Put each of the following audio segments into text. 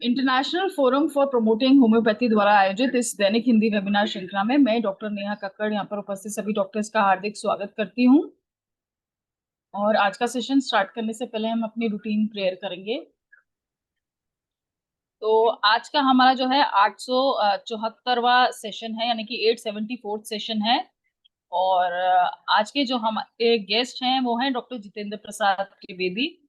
International forum for promoting homeopathy द्वारा आयोजित इस दैनिक हिंदी वेबिनार श्रृंखला में मैं डॉक्टर नेहा कक्कड़ यहाँ पर उपस्थित सभी डॉक्टर्स का हार्दिक स्वागत करती हूँ। और आज का सेशन स्टार्ट करने से पहले हम अपनी रूटीन प्रेयर करेंगे। तो आज का हमारा जो है 874वां सेशन है, यानी कि 874th सेशन है। और आज के जो हमारे गेस्ट हैं वो हैं डॉक्टर जितेंद्र प्रसाद त्रिवेदी।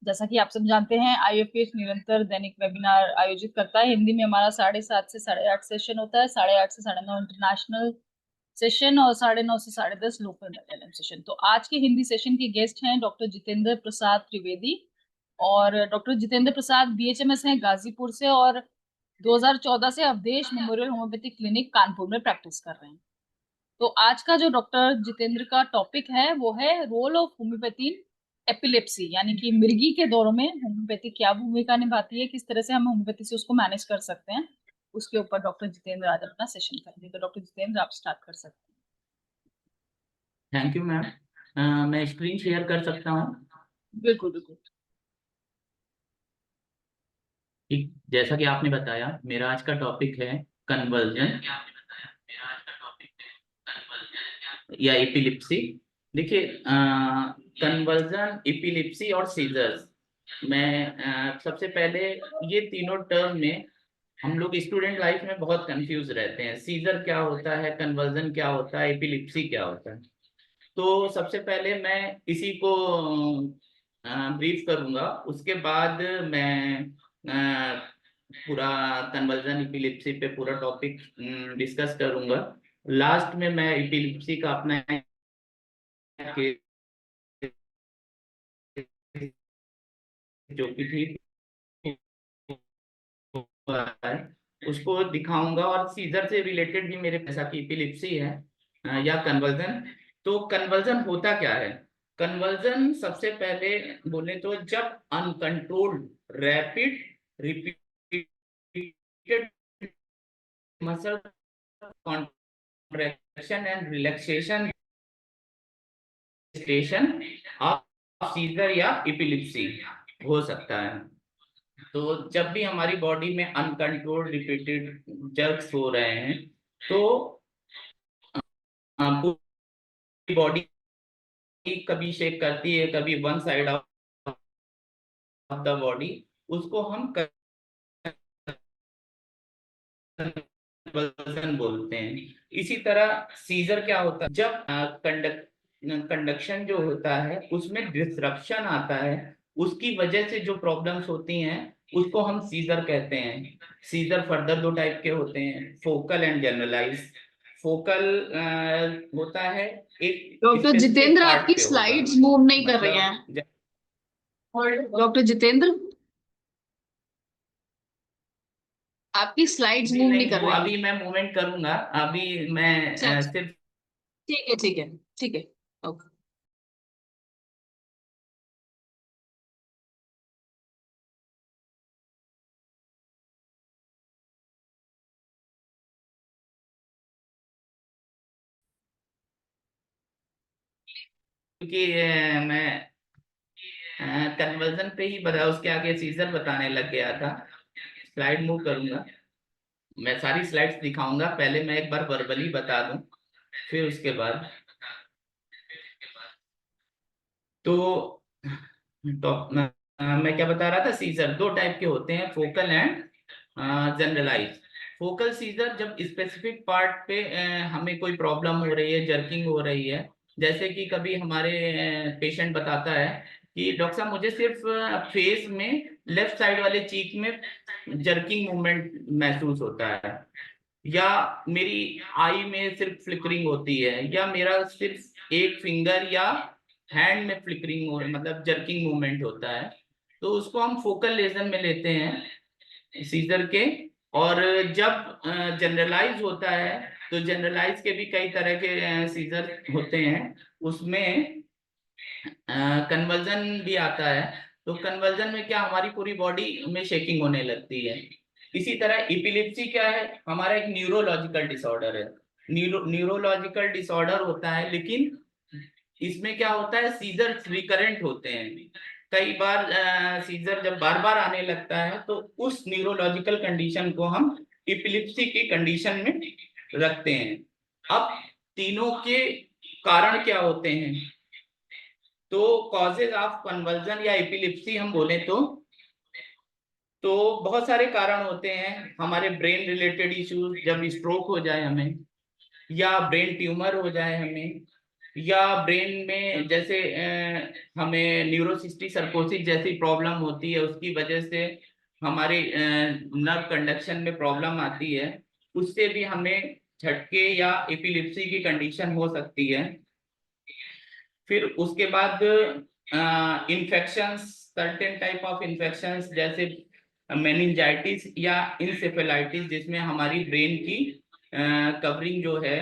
जैसा कि आप सब जानते हैं, आईएफपीएच निरंतर दैनिक वेबिनार आयोजित करता है। हिंदी में हमारा 7:30 से 8:30 सेशन होता है, 8:30 से 9:30 इंटरनेशनल सेशन और 9:30 से 10:30 लोकल एलएम सेशन। तो आज के हिंदी सेशन के गेस्ट हैं डॉक्टर जितेंद्र प्रसाद त्रिवेदी। और डॉक्टर जितेंद्र प्रसाद बीएचएमएस हैं गाजीपुर से, और 2014 से Avdhesh memorial homeopathic clinic Kanpur में प्रैक्टिस कर रहे हैं। तो आज का जो डॉक्टर जितेंद्र का टॉपिक है वो है रोल ऑफ होम्योपैथी एपिलेप्सी, यानी कि मिर्गी के दौरों में होम्योपैथी क्या भूमिका निभाती है, किस तरह से हम होम्योपैथी से उसको मैनेज कर सकते हैं, उसके ऊपर डॉक्टर जितेंद्र आज अपना सेशन करेंगे। तो डॉक्टर जितेंद्र, आप स्टार्ट कर सकते हैं। Thank you ma'am. मैं स्क्रीन शेयर कर सकता हूँ? बिल्कुल बिल्कुल। ठीक, जैसा कि आपने बताया, मेरा आज का टॉपिक है कन्वर्जन या एपिलिप्सी। देखिए, कन्वर्जन, एपिलिप्सी और सीजर्स में सबसे पहले ये तीनों टर्म में हम लोग स्टूडेंट लाइफ में बहुत कंफ्यूज रहते हैं। सीजर क्या होता है, कन्वर्जन क्या होता है, एपिलिप्सी क्या होता है। तो सबसे पहले मैं इसी को ब्रीफ करूंगा, उसके बाद मैं पूरा कन्वर्जन एपिलिप्सी पे पूरा टॉपिक डिस्कस करूंगा। लास्ट में मैं एपिलिप्सी का अपना जो कि ठीक है उसको दिखाऊंगा, और सीजर से रिलेटेड भी मेरे पैसा की एपिलिप्सी है या कन्वर्जन। तो कन्वर्जन होता क्या है? कन्वर्जन सबसे पहले बोले तो जब uncontrolled rapid repeated muscle contraction and relaxation station of seizure या एपिलिप्सी हो सकता है। तो जब भी हमारी बॉडी में अनकंट्रोल्ड रिपीटेड जर्क्स हो रहे हैं, तो पूरी बॉडी कभी शेक करती है, कभी one side of the body, उसको हम कन्वर्जन बोलते हैं। इसी तरह सीजर क्या होता है? जब कंडक्शन जो होता है उसमें डिस्रप्शन आता है, उसकी वजह से जो प्रॉब्लम्स होती हैं उसको हम सीजर कहते हैं। सीजर फर्दर दो टाइप के होते हैं, फोकल एंड जनरलाइज। फोकल होता है एक डॉक्टर स्पेसिफिक जितेंद्र, पार्ट आपकी पे होगा, स्लाइड्स मूव नहीं कर रही हैं। मतलब डॉक्टर जितेंद्र, आपकी स्लाइड्स जी मूव नहीं नहीं, कर वो रही हैं। अभी मैं मूवमेंट करूंगा। अभी मैं अच्छा अच्छा, सिर्फ ठीक है ठीक है ठीक है, ओके। क्योंकि मैं कन्वर्जन पे ही बता, उसके आगे सीजर बताने लग गया था। स्लाइड मूव करूंगा, मैं सारी स्लाइड्स दिखाऊंगा। पहले मैं एक बार वर्बली बता दूं, फिर उसके बाद तो मैं क्या बता रहा था, सीजर दो टाइप के होते हैं, focal and generalise. Focal seizure जब स्पेसिफिक पार्ट पे हमें कोई प्रॉब्लम हो रही है, जर्किंग हो रही है। जैसे कि कभी हमारे पेशेंट बताता है कि डॉक्टर साहब मुझे सिर्फ फेस में लेफ्ट साइड वाले चीक में जर्किंग मूवमेंट महसूस होता है, या मेरी आई में सिर्फ फ्लिकरिंग होती है, या मेरा सिर्फ एक फिंगर या हैंड में फ्लिकरिंग हो, मतलब जर्किंग मूवमेंट होता है। तो उसको हम फोकल लेजन में लेते हैं सीजर के। और जब जनरलाइज होता है, तो जनरलाइज के भी कई तरह के सीजर होते हैं, उसमें कन्वर्जन भी आता है। तो कन्वर्जन में क्या, हमारी पूरी बॉडी में शेकिंग होने लगती है। इसी तरह एपिलेप्सी क्या है, हमारा एक न्यूरोलॉजिकल डिसऑर्डर है। न्यूरोलॉजिकल डिसऑर्डर होता है, लेकिन इसमें क्या होता है, सीजर रिकरेंट होते हैं। कई बार सीजर जब बार बार आने लगता है तो उस न्यूरोलॉजिकल कंडीशन को हम इपिलिप्सी की कंडीशन में रखते हैं। अब तीनों के कारण क्या होते हैं? तो कॉजेज ऑफ कन्वर्जन या एपिलिप्सी हम बोले तो बहुत सारे कारण होते हैं। हमारे ब्रेन रिलेटेड इश्यूज, जब स्ट्रोक हो जाए हमें, या ब्रेन ट्यूमर हो जाए हमें, या ब्रेन में जैसे हमें न्यूरोसिस्टिक सर्कोसिस जैसी प्रॉब्लम होती है, उसकी वजह से हमारे नर्व कंडक्शन में प्रॉब्लम आती है, उससे भी हमें झटके या एपिलिप्सी की कंडीशन हो सकती है। फिर उसके बाद infections, certain type of infections जैसे मेनिंजाइटिस या इंसेफेलाइटिस, जिसमें हमारी ब्रेन की कवरिंग जो है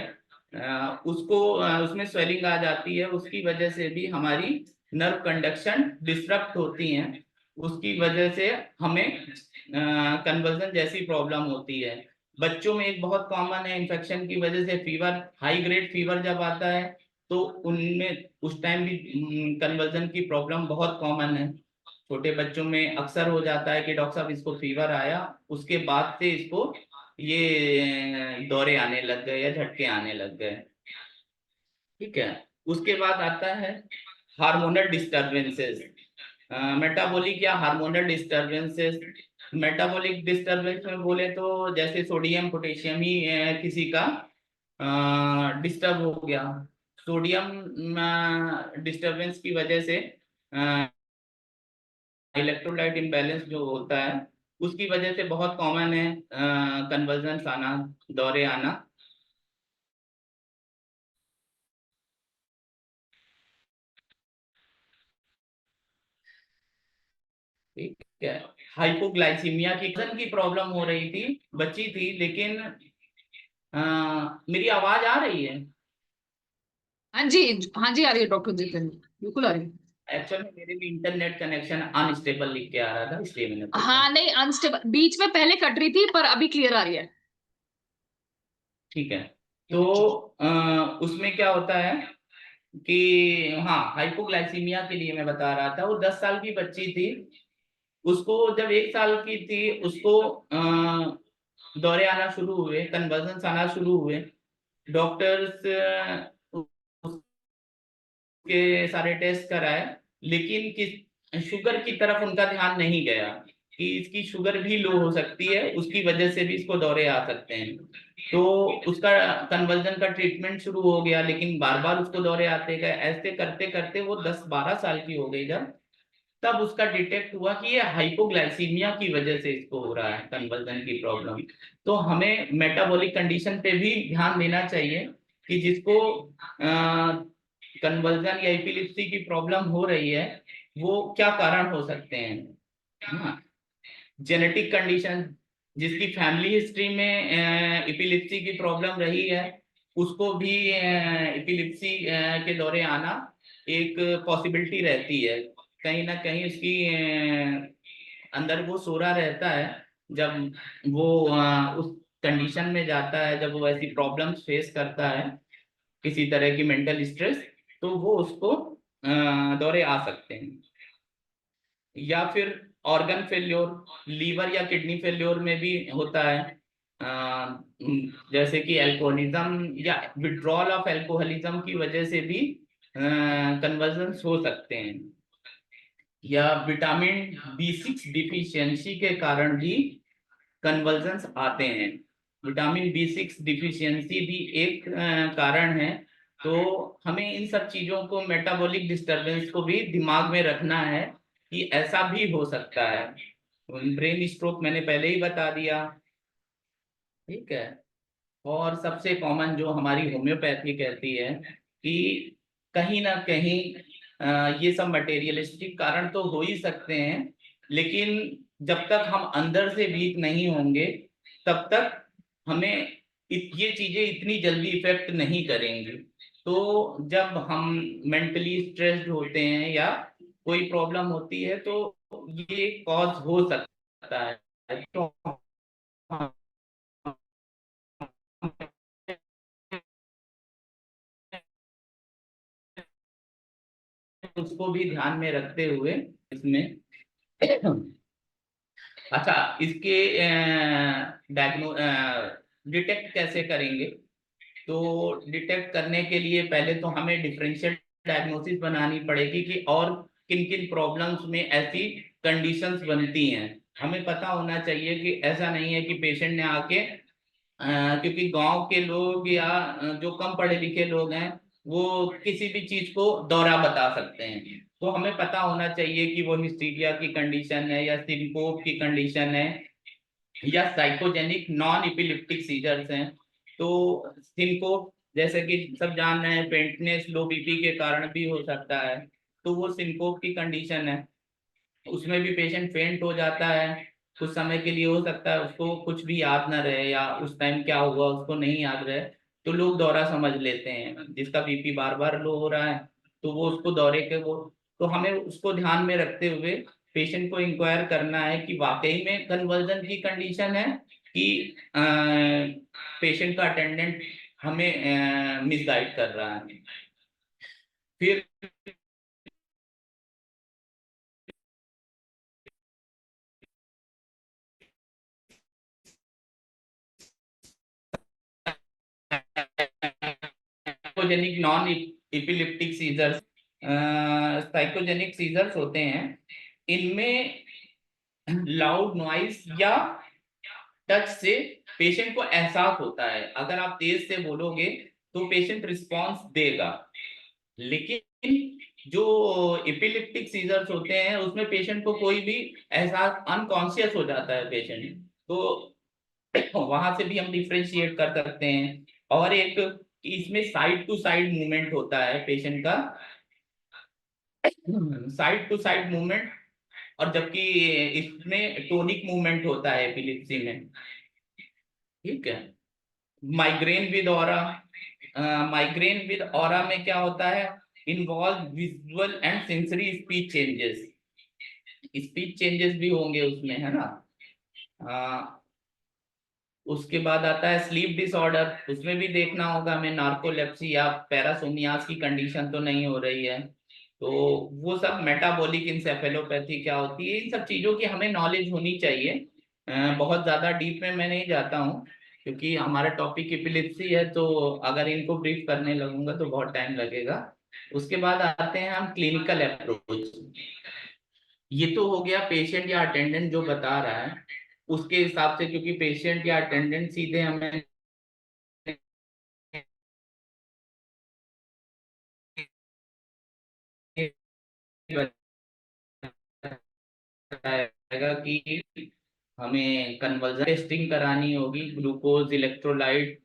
उसको उसमें स्वेलिंग आ जाती है, उसकी वजह से भी हमारी नर्व कंडक्शन डिस्टर्ब होती है, उसकी वजह से हमें कन्वर्जन जैसी प्रॉब्लम होती है। बच्चों में एक बहुत कॉमन है, इन्फेक्शन की वजह से फीवर, हाई ग्रेड फीवर जब आता है तो उनमें उस टाइम भी कन्वर्जन की प्रॉब्लम बहुत कॉमन है। छोटे बच्चों में अक्सर हो जाता है कि डॉक्टर साहब इसको फीवर आया, उसके बाद से इसको ये दौरे आने लग गए या झटके आने लग गए। ठीक है। उसके बाद आता है हार्मोनल डिस्टरबेंसेस, मेटाबॉलिक या हार्मोनल डिस्टरबेंसेस। मेटाबॉलिक डिस्टरबेंस में बोले तो जैसे सोडियम पोटेशियम ही किसी का डिस्टर्ब हो गया। सोडियम डिस्टरबेंस की वजह से इलेक्ट्रोलाइट इम्बैलेंस जो होता है, उसकी वजह से बहुत कॉमन है कन्वर्जन आना, दौरे आना। ठीक है। हाइपोग्लाइसीमिया की वजन की प्रॉब्लम हो रही थी, बच्ची थी, लेकिन मेरी आवाज आ रही है? हाँ जी, हाँ जी, आ रही है डॉक्टर जितेंद्र, बिल्कुल आ रही है। एक्चुअली मेरे भी इंटरनेट कनेक्शन अनस्टेबल लिख के आ रहा था, इसलिए मैंने पूछा। हाँ नहीं, अनस्टेबल बीच में पहले कट रही थी, पर अभी क्लियर आ रही है। ठीक है। तो उसमें क्या होता है कि हाँ, हाइपोग्लाइसीमिया के लिए मैं बता रहा था, वो 10 साल की बच्ची थी। उसको जब 1 साल की थी, उसको दौरे आना शुरू हुए, कन्वर्जन आना शुरू हुए। डॉक्टर्स के सारे टेस्ट कराए, लेकिन किस शुगर की तरफ उनका ध्यान नहीं गया कि इसकी शुगर भी लो हो सकती है, उसकी वजह से भी इसको दौरे आ सकते हैं। तो उसका कन्वर्जन का ट्रीटमेंट शुरू हो गया, लेकिन बार बार उसको दौरे आते गए। ऐसे करते करते वो 10-12 साल की हो गई जब, तब उसका डिटेक्ट हुआ कि ये हाइपोग्लाइसीमिया की वजह से इसको हो रहा है कन्वर्जन की प्रॉब्लम। तो हमें मेटाबॉलिक कंडीशन पे भी ध्यान देना चाहिए कि जिसको कन्वर्जन या एपिलिप्सी की प्रॉब्लम हो रही है, वो क्या कारण हो सकते हैं। जेनेटिक कंडीशन, जिसकी फैमिली हिस्ट्री में एपिलिप्सी की प्रॉब्लम रही है, उसको भी एपिलिप्सी के दौरे आना एक पॉसिबिलिटी रहती है। कहीं ना कहीं उसकी अंदर वो सो रहा रहता है, जब वो उस कंडीशन में जाता है, जब वो ऐसी प्रॉब्लम्स फेस करता है, किसी तरह की मेंटल स्ट्रेस, तो वो उसको दौरे आ सकते हैं। या फिर ऑर्गन फेल्योर, लीवर या किडनी फेल्योर में भी होता है। जैसे कि अल्कोहलिज्म या विड्रॉल ऑफ अल्कोहलिज्म की वजह से भी कन्वर्जन हो सकते हैं। या विटामिन B6 डिफिशियंसी के कारण भी कन्वर्जन्स आते हैं। विटामिन B6 डिफिशियंसी भी एक कारण है। तो हमें इन सब चीजों को, मेटाबॉलिक डिस्टरबेंस को भी दिमाग में रखना है कि ऐसा भी हो सकता है। ब्रेन स्ट्रोक मैंने पहले ही बता दिया। ठीक है। और सबसे कॉमन जो हमारी होम्योपैथी कहती है कि कहीं ना कहीं ये सब मटेरियलिस्टिक कारण तो हो ही सकते हैं, लेकिन जब तक हम अंदर से वीक नहीं होंगे, तब तक हमें ये चीजें इतनी जल्दी इफेक्ट नहीं करेंगी। तो जब हम मेंटली स्ट्रेस्ड होते हैं या कोई प्रॉब्लम होती है, तो ये कॉज हो सकता है। तो उसको भी ध्यान में रखते हुए इसमें इसमें। अच्छा, इसके डिटेक्ट कैसे करेंगे? तो डिटेक्ट करने के लिए पहले तो हमें डिफरेंशियल डायग्नोसिस बनानी पड़ेगी कि और किन किन प्रॉब्लम्स में ऐसी कंडीशंस बनती हैं। हमें पता होना चाहिए कि ऐसा नहीं है कि पेशेंट ने आके क्योंकि गांव के लोग या जो कम पढ़े लिखे लोग हैं वो किसी भी चीज को दौरा बता सकते हैं। तो हमें पता होना चाहिए कि वो हिस्टीरिया की कंडीशन है या सिनकोप की कंडीशन है या साइकोजेनिक नॉन एपिलेप्टिक सीजर्स हैं। तो सिनकोप जैसे कि सब जान रहे हैं फेंटनेस लो बीपी के कारण भी हो सकता है, तो वो सिनकोप की कंडीशन है। उसमें भी पेशेंट फेंट हो जाता है, कुछ समय के लिए हो सकता है उसको कुछ भी याद ना रहे या उस टाइम क्या हुआ उसको नहीं याद रहे, तो लोग दौरा समझ लेते हैं। जिसका बीपी बार बार लो हो रहा है तो वो उसको दौरे के वो, तो हमें उसको ध्यान में रखते हुए पेशेंट को इंक्वायर करना है कि वाकई में कन्वर्जन की कंडीशन है कि पेशेंट का अटेंडेंट हमें मिसगाइड कर रहा है। फिर psychogenic non epileptic seizures, psychogenic seizures होते हैं। इनमें लाउड नॉइस या टच से पेशेंट को एहसास होता है। अगर आप तेज से बोलोगे तो पेशेंट रिस्पॉन्स देगा, लेकिन जो एपिलेप्टिक सीजर्स होते हैं उसमें पेशेंट को कोई भी एहसास, अनकॉन्शियस हो जाता है पेशेंट, तो वहां से भी हम डिफ्रेंशिएट कर सकते हैं। और एक इसमें साइड टू साइड मूवमेंट होता है पेशेंट का, साइड टू साइड मूवमेंट, और जबकि इसमें टोनिक मूवमेंट होता है एपिलेप्सी में। ठीक है। Migraine with aura, migraine with aura में क्या होता है? Involve visual and sensory speech changes, speech changes भी होंगे उसमें, है ना। उसके बाद आता है स्लीप डिसऑर्डर, उसमें भी देखना होगा हमें नार्कोलेप्सी या पैरासोनियास की कंडीशन तो नहीं हो रही है। तो वो सब मेटाबॉलिक इंसेफेलोपैथी क्या होती है, इन सब चीजों की हमें नॉलेज होनी चाहिए। बहुत ज्यादा डीप में मैं नहीं जाता हूँ क्योंकि हमारा टॉपिक एपिलेप्सी है, तो अगर इनको ब्रीफ करने लगूंगा तो बहुत टाइम लगेगा। उसके बाद आते हैं हम क्लिनिकल अप्रोच। ये तो हो गया पेशेंट या अटेंडेंट जो बता रहा है उसके हिसाब से, क्योंकि पेशेंट या अटेंडेंट सीधे हमें बताएगा कि हमें कन्वर्जन टेस्टिंग करानी होगी, ग्लूकोज, इलेक्ट्रोलाइट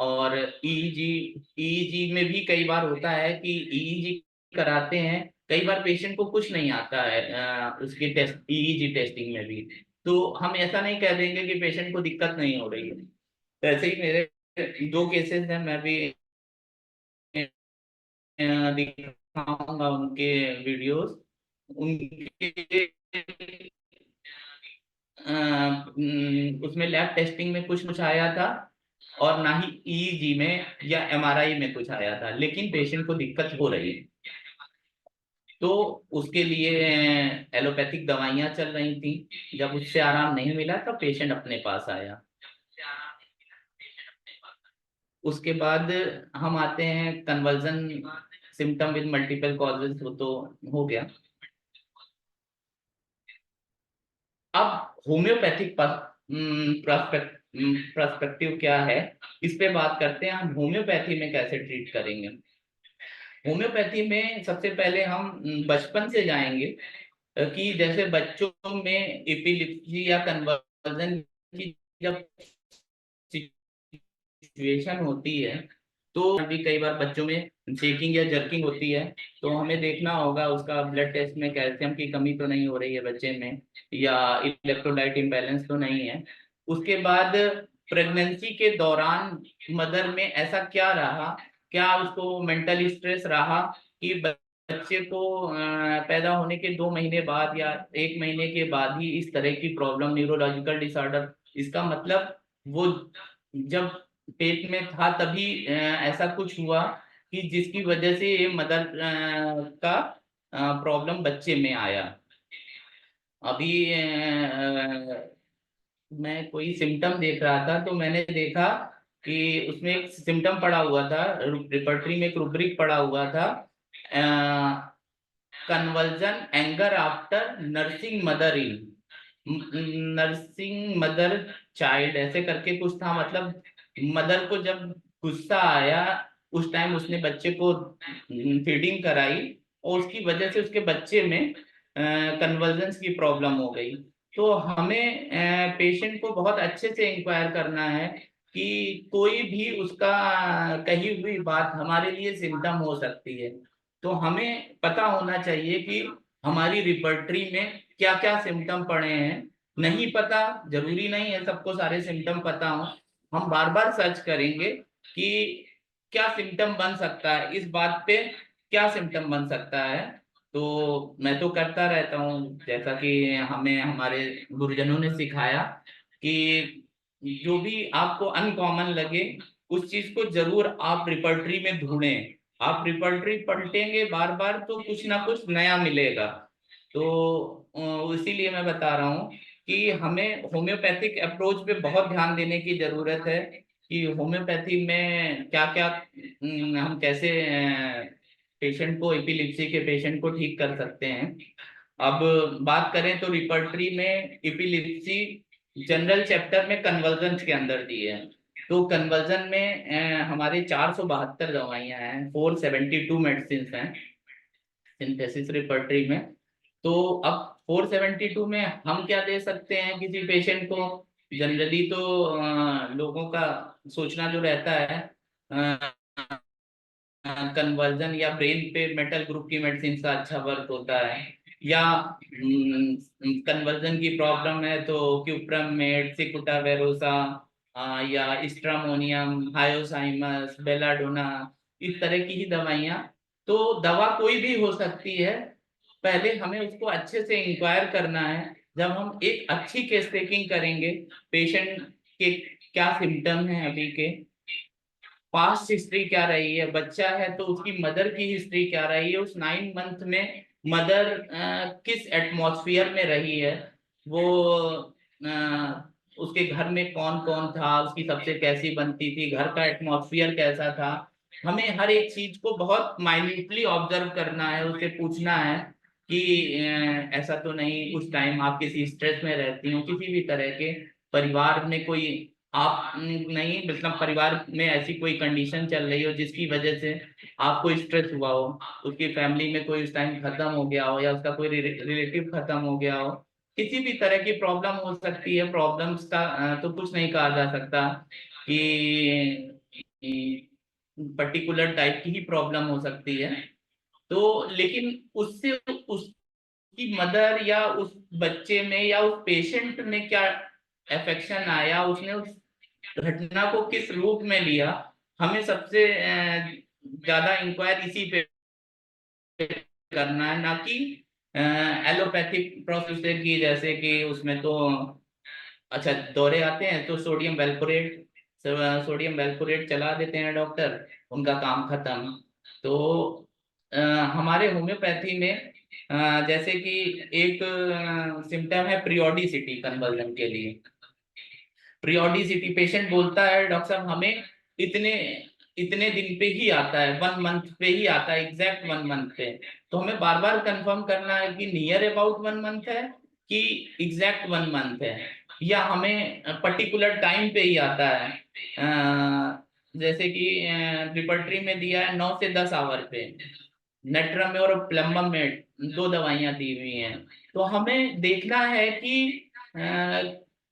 और ईईजी। ईईजी में भी कई बार होता है कि ईईजी कराते हैं, कई बार पेशेंट को कुछ नहीं आता है उसकी टेस्ट, ईईजी टेस्टिंग में भी। तो हम ऐसा नहीं कह देंगे कि पेशेंट को दिक्कत नहीं हो रही है। तो ऐसे ही मेरे दो केसेस हैं, मैं भी दिखाऊंगा उनके वीडियोस। उनके उसमें लैब टेस्टिंग में कुछ कुछ आया था और ना ही ईईजी में या एमआरआई में कुछ आया था, लेकिन पेशेंट को दिक्कत हो रही है। तो उसके लिए एलोपैथिक दवाइयां चल रही थी, जब उससे आराम नहीं मिला तब पेशेंट अपने पास आया। उसके बाद हम आते हैं conversion symptom with multiple causes, वो तो हो गया। अब होम्योपैथिक पर्सपेक्टिव क्या है, इस पे बात करते हैं। हम होम्योपैथी में कैसे ट्रीट करेंगे? होम्योपैथी में सबसे पहले हम बचपन से जाएंगे कि जैसे बच्चों में एपिलेप्सी या कन्वर्जन की जब सिचुएशन होती है तो भी कई बार बच्चों में शेकिंग या जर्किंग होती है, तो हमें देखना होगा उसका ब्लड टेस्ट में कैल्शियम की कमी तो नहीं हो रही है बच्चे में, या इलेक्ट्रोलाइट इम्बैलेंस तो नहीं है। उसके बाद प्रेगनेंसी के दौरान मदर में ऐसा क्या रहा, क्या उसको मेंटल स्ट्रेस रहा कि बच्चे को पैदा होने के 2 महीने बाद या 1 महीने के बाद ही इस तरह की प्रॉब्लम, न्यूरोलॉजिकल डिसऑर्डर। इसका मतलब वो जब पेट में था तभी ऐसा कुछ हुआ कि जिसकी वजह से ये मदर का प्रॉब्लम बच्चे में आया। अभी मैं कोई सिम्टम देख रहा था तो मैंने देखा कि उसमें एक सिम्टम पड़ा हुआ था, रिपर्टरी में एक रूब्रिक पड़ा हुआ था, conversion anger after nursing mother in nursing mother child, ऐसे करके कुछ था। मतलब मदर को जब गुस्सा आया उस टाइम उसने बच्चे को फीडिंग कराई और उसकी वजह से उसके बच्चे में कन्वर्जेंस की प्रॉब्लम हो गई। तो हमें पेशेंट को बहुत अच्छे से इंक्वायर करना है कि कोई भी उसका कही हुई बात हमारे लिए सिम्टम हो सकती है। तो हमें पता होना चाहिए कि हमारी रिपर्टरी में क्या क्या सिम्टम पड़े हैं। नहीं पता, जरूरी नहीं है सबको सारे सिम्टम पता हो। हम बार बार सर्च करेंगे कि क्या सिम्टम बन सकता है, इस बात पे क्या सिम्टम बन सकता है। तो मैं तो करता रहता हूँ, जैसा कि हमें हमारे गुरुजनों ने सिखाया कि जो भी आपको अनकॉमन लगे उस चीज को जरूर आप रिपर्टरी में ढूंढें। आप रिपर्टरी पलटेंगे बार बार तो कुछ ना कुछ नया मिलेगा। तो इसीलिए मैं बता रहा हूँ कि हमें होम्योपैथिक अप्रोच पे बहुत ध्यान देने की जरूरत है कि होम्योपैथी में क्या क्या हम कैसे पेशेंट को, एपिलिप्सी के पेशेंट को ठीक कर सकते हैं। अब बात करें तो रिपर्टरी में एपिलिप्सी जनरल चैप्टर में कन्वर्जन के अंदर दी है। तो कन्वर्जन में हमारे 472 दवाइयां हैं, 472 मेडिसिन हैं सिंथेसिस रिपर्टरी में। तो अब 472 में हम क्या दे सकते हैं किसी पेशेंट को? जनरली तो लोगों का सोचना जो रहता है कन्वर्जन या ब्रेन पे मेटल ग्रुप की मेडिसिन का अच्छा वर्क होता है, या कन्वर्जन की प्रॉब्लम है तो क्यूप्रमेट, सिकुटावेरोसा या स्ट्रामोनियम, हायोसाइमस, बेलाडोना, इस तरह की ही दवाइयाँ। तो दवा कोई भी हो सकती है, पहले हमें उसको अच्छे से इंक्वायर करना है। जब हम एक अच्छी केस टेकिंग करेंगे, पेशेंट के क्या सिम्टम है अभी के, पास्ट हिस्ट्री क्या रही है, बच्चा है तो उसकी मदर की हिस्ट्री क्या रही है, उस 9 मंथ में मदर किस एटमॉस्फेयर में रही है, वो उसके घर में कौन कौन था, उसकी सबसे कैसी बनती थी, घर का एटमॉस्फेयर कैसा था। हमें हर एक चीज को बहुत माइन्यूटली ऑब्जर्व करना है, उससे पूछना है कि ऐसा तो नहीं उस टाइम आप किसी स्ट्रेस में रहती हो, किसी भी तरह के परिवार में कोई आप नहीं, मतलब परिवार में ऐसी कोई कंडीशन चल रही हो जिसकी वजह से आपको स्ट्रेस हुआ हो, उसकी फैमिली में कोई उस टाइम खत्म हो गया हो या उसका कोई रिलेटिव खत्म हो गया हो, किसी भी तरह की प्रॉब्लम हो सकती है। प्रॉब्लम्स का तो कुछ नहीं कहा जा सकता कि पर्टिकुलर टाइप की ही प्रॉब्लम हो सकती है। तो लेकिन उससे उसकी मदर या उस बच्चे में या उस पेशेंट में क्या अफेक्शन आया, उसने उस घटना को किस रूप में लिया, हमें सबसे ज्यादा इंक्वायर इसी पे करना है, ना कि एलोपैथिक प्रोसीजर की, जैसे कि उसमें तो अच्छा दौरे आते हैं तो सोडियम वेलपोरेट चला देते हैं डॉक्टर, उनका काम खत्म। तो अ, हमारे होम्योपैथी में जैसे कि एक सिम्टम है प्रियोडिसिटी कन्वर्जन के लिए। प्रियोडिसिटी, पेशेंट बोलता है डॉक्टर साहब हमें इतने इतने दिन पे ही आता है, 1 मंथ पे ही आता है, एग्जैक्ट 1 मंथ पे। तो हमें बार बार कंफर्म करना है कि नियर अबाउट 1 मंथ है कि एग्जैक्ट 1 मंथ है, या हमें पर्टिकुलर टाइम पे ही आता है। जैसे कि रिपर्टरी में दिया है 9 से 10 आवर पे, नेट्रम में और प्लम्बम में 2 दवाइयां दी हुई हैं। तो हमें देखना है कि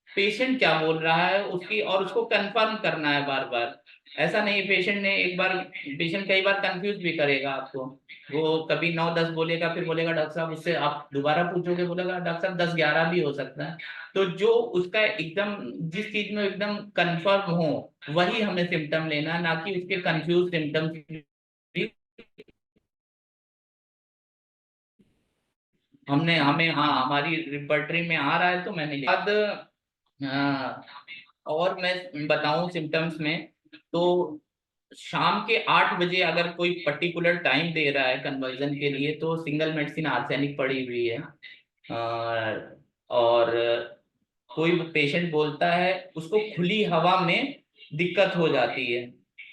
पेशेंट क्या बोल रहा है उसकी, और उसको कंफर्म करना है बार बार। ऐसा नहीं पेशेंट ने एक बार, पेशेंट कई बार कंफ्यूज भी करेगा आपको, वो कभी 9-10 बोलेगा, फिर बोलेगा डॉक्टर साहब, उससे आप दोबारा पूछोगे बोलेगा डॉक्टर साहब 10-11 भी हो सकता है। तो जो उसका एकदम, जिस चीज में एकदम कंफर्म हो वही हमें सिम्टम लेना, ना कि उसके कंफ्यूज सिम्टम्स। हमने हमें हाँ हमारी रिपर्टरी में आ रहा है तो मैंने बाद और मैं बताऊं सिम्टम्स में, तो शाम के 8 बजे अगर कोई पर्टिकुलर टाइम दे रहा है कन्वर्जन के लिए तो सिंगल मेडिसिन आर्सेनिक पड़ी हुई है। और कोई पेशेंट बोलता है उसको खुली हवा में दिक्कत हो जाती है।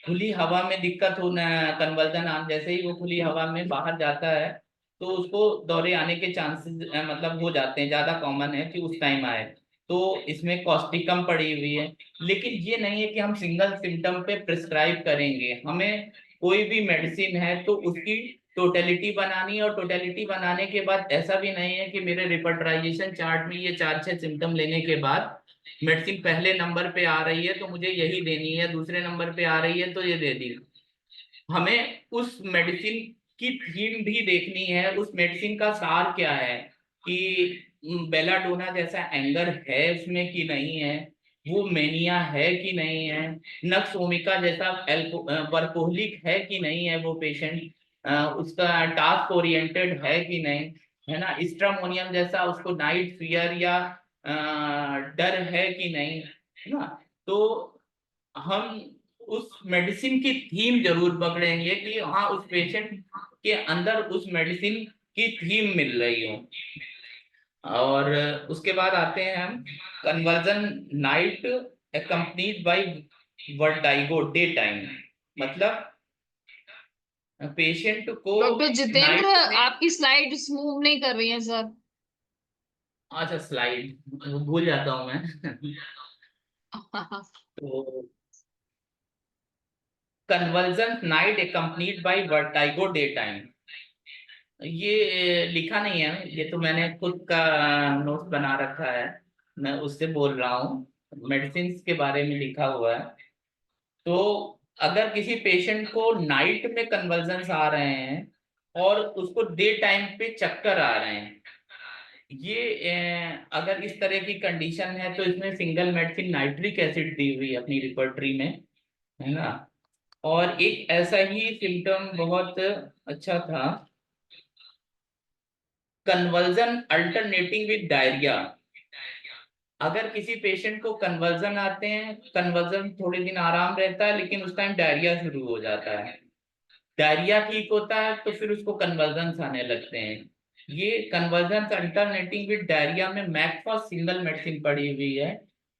खुली हवा में दिक्कत होना, कन्वर्जन आने जैसे ही वो खुली हवा में बाहर जाता है तो उसको दौरे आने के चांसेस मतलब हो जाते हैं, ज्यादा कॉमन है कि उस टाइम आए। तो इसमें कॉस्टिकम पड़ी हुई है। लेकिन ये नहीं है कि हम सिंगल सिम्टम पे प्रिस्क्राइब करेंगे। हमें कोई भी मेडिसिन है तो उसकी टोटलिटी बनानी है, और टोटलिटी बनाने के बाद ऐसा भी नहीं है कि मेरे रिपर्टराइजेशन चार्ट में ये 4-6 सिम्टम लेने के बाद मेडिसिन पहले नंबर पे आ रही है तो मुझे यही देनी है, दूसरे नंबर पे आ रही है तो ये दे दी। हमें उस मेडिसिन की थीम भी देखनी है, उस मेडिसिन का सार क्या है, कि बेलाडोना जैसा एंगर है उसमें कि नहीं है, वो मेनिया है कि नहीं है, नक्सोमिका जैसा वर्कोहलिक है कि नहीं है वो पेशेंट, उसका टास्क ओरिएंटेड है कि नहीं, है ना, स्ट्रामोनियम जैसा उसको नाइट फियर या डर है कि नहीं, है ना। तो हम उस मेडिसिन की थीम जरूर पकड़ेंगे कि हाँ उस पेशेंट के अंदर उस मेडिसिन की थीम मिल रही हो। और उसके बाद आते हैं हम conversion night accompanied by vertigo day time. मतलब पेशेंट को डॉक्टर जितेंद्र, नाइट में, आपकी स्लाइड्स मूव नहीं कर रही हैं सर। अच्छा स्लाइड भूल जाता हूँ मैं तो conversion night accompanied by vertigo day time, ये लिखा नहीं है, ये तो मैंने खुद का नोट बना रखा है, मैं उससे बोल रहा हूँ, मेडिसिन के बारे में लिखा हुआ है। तो अगर किसी पेशेंट को नाइट में कन्वर्जन्स आ रहे हैं और उसको डे टाइम पे चक्कर आ रहे हैं, ये अगर इस तरह की कंडीशन है तो इसमें सिंगल मेडिसिन नाइट्रिक एसिड दी हुई है अपनी रिपर्टरी में, है ना। और एक ऐसा ही सिम्टम बहुत अच्छा था, कन्वर्जन अल्टरनेटिंग विद डायरिया। अगर किसी पेशेंट को कन्वर्जन आते हैं, कन्वर्जन थोड़े दिन आराम रहता है लेकिन उस टाइम डायरिया शुरू हो जाता है, डायरिया ठीक होता है तो फिर उसको कन्वर्जन आने लगते हैं। ये कन्वर्जन अल्टरनेटिंग विद डायरिया में मैकफॉस सिंगल मेडिसिन पड़ी हुई है।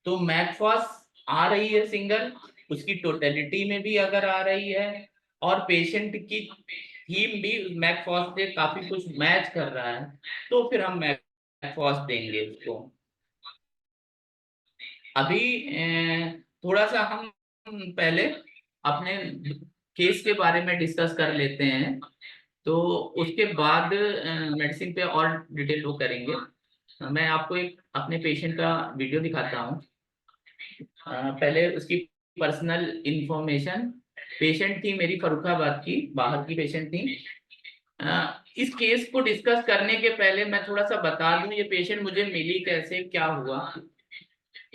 तो मैकफॉस आ रही है सिंगल, उसकी टोटलिटी में भी अगर आ रही है और पेशेंट की थीम भी मैकफॉस से काफी कुछ मैच कर रहा है, तो फिर हम मैकफॉस देंगे उसको। अभी थोड़ा सा हम पहले अपने केस के बारे में डिस्कस कर लेते हैं, तो उसके बाद मेडिसिन पे और डिटेल वो करेंगे। मैं आपको एक अपने पेशेंट का वीडियो दिखाता हूँ। पहले उसकी पर्सनल इंफॉर्मेशन, पेशेंट थी मेरी फरुखाबाद की, बाहर की पेशेंट थी। इस केस को डिस्कस करने के पहले मैं थोड़ा सा बता दूं ये पेशेंट मुझे मिली कैसे, क्या हुआ।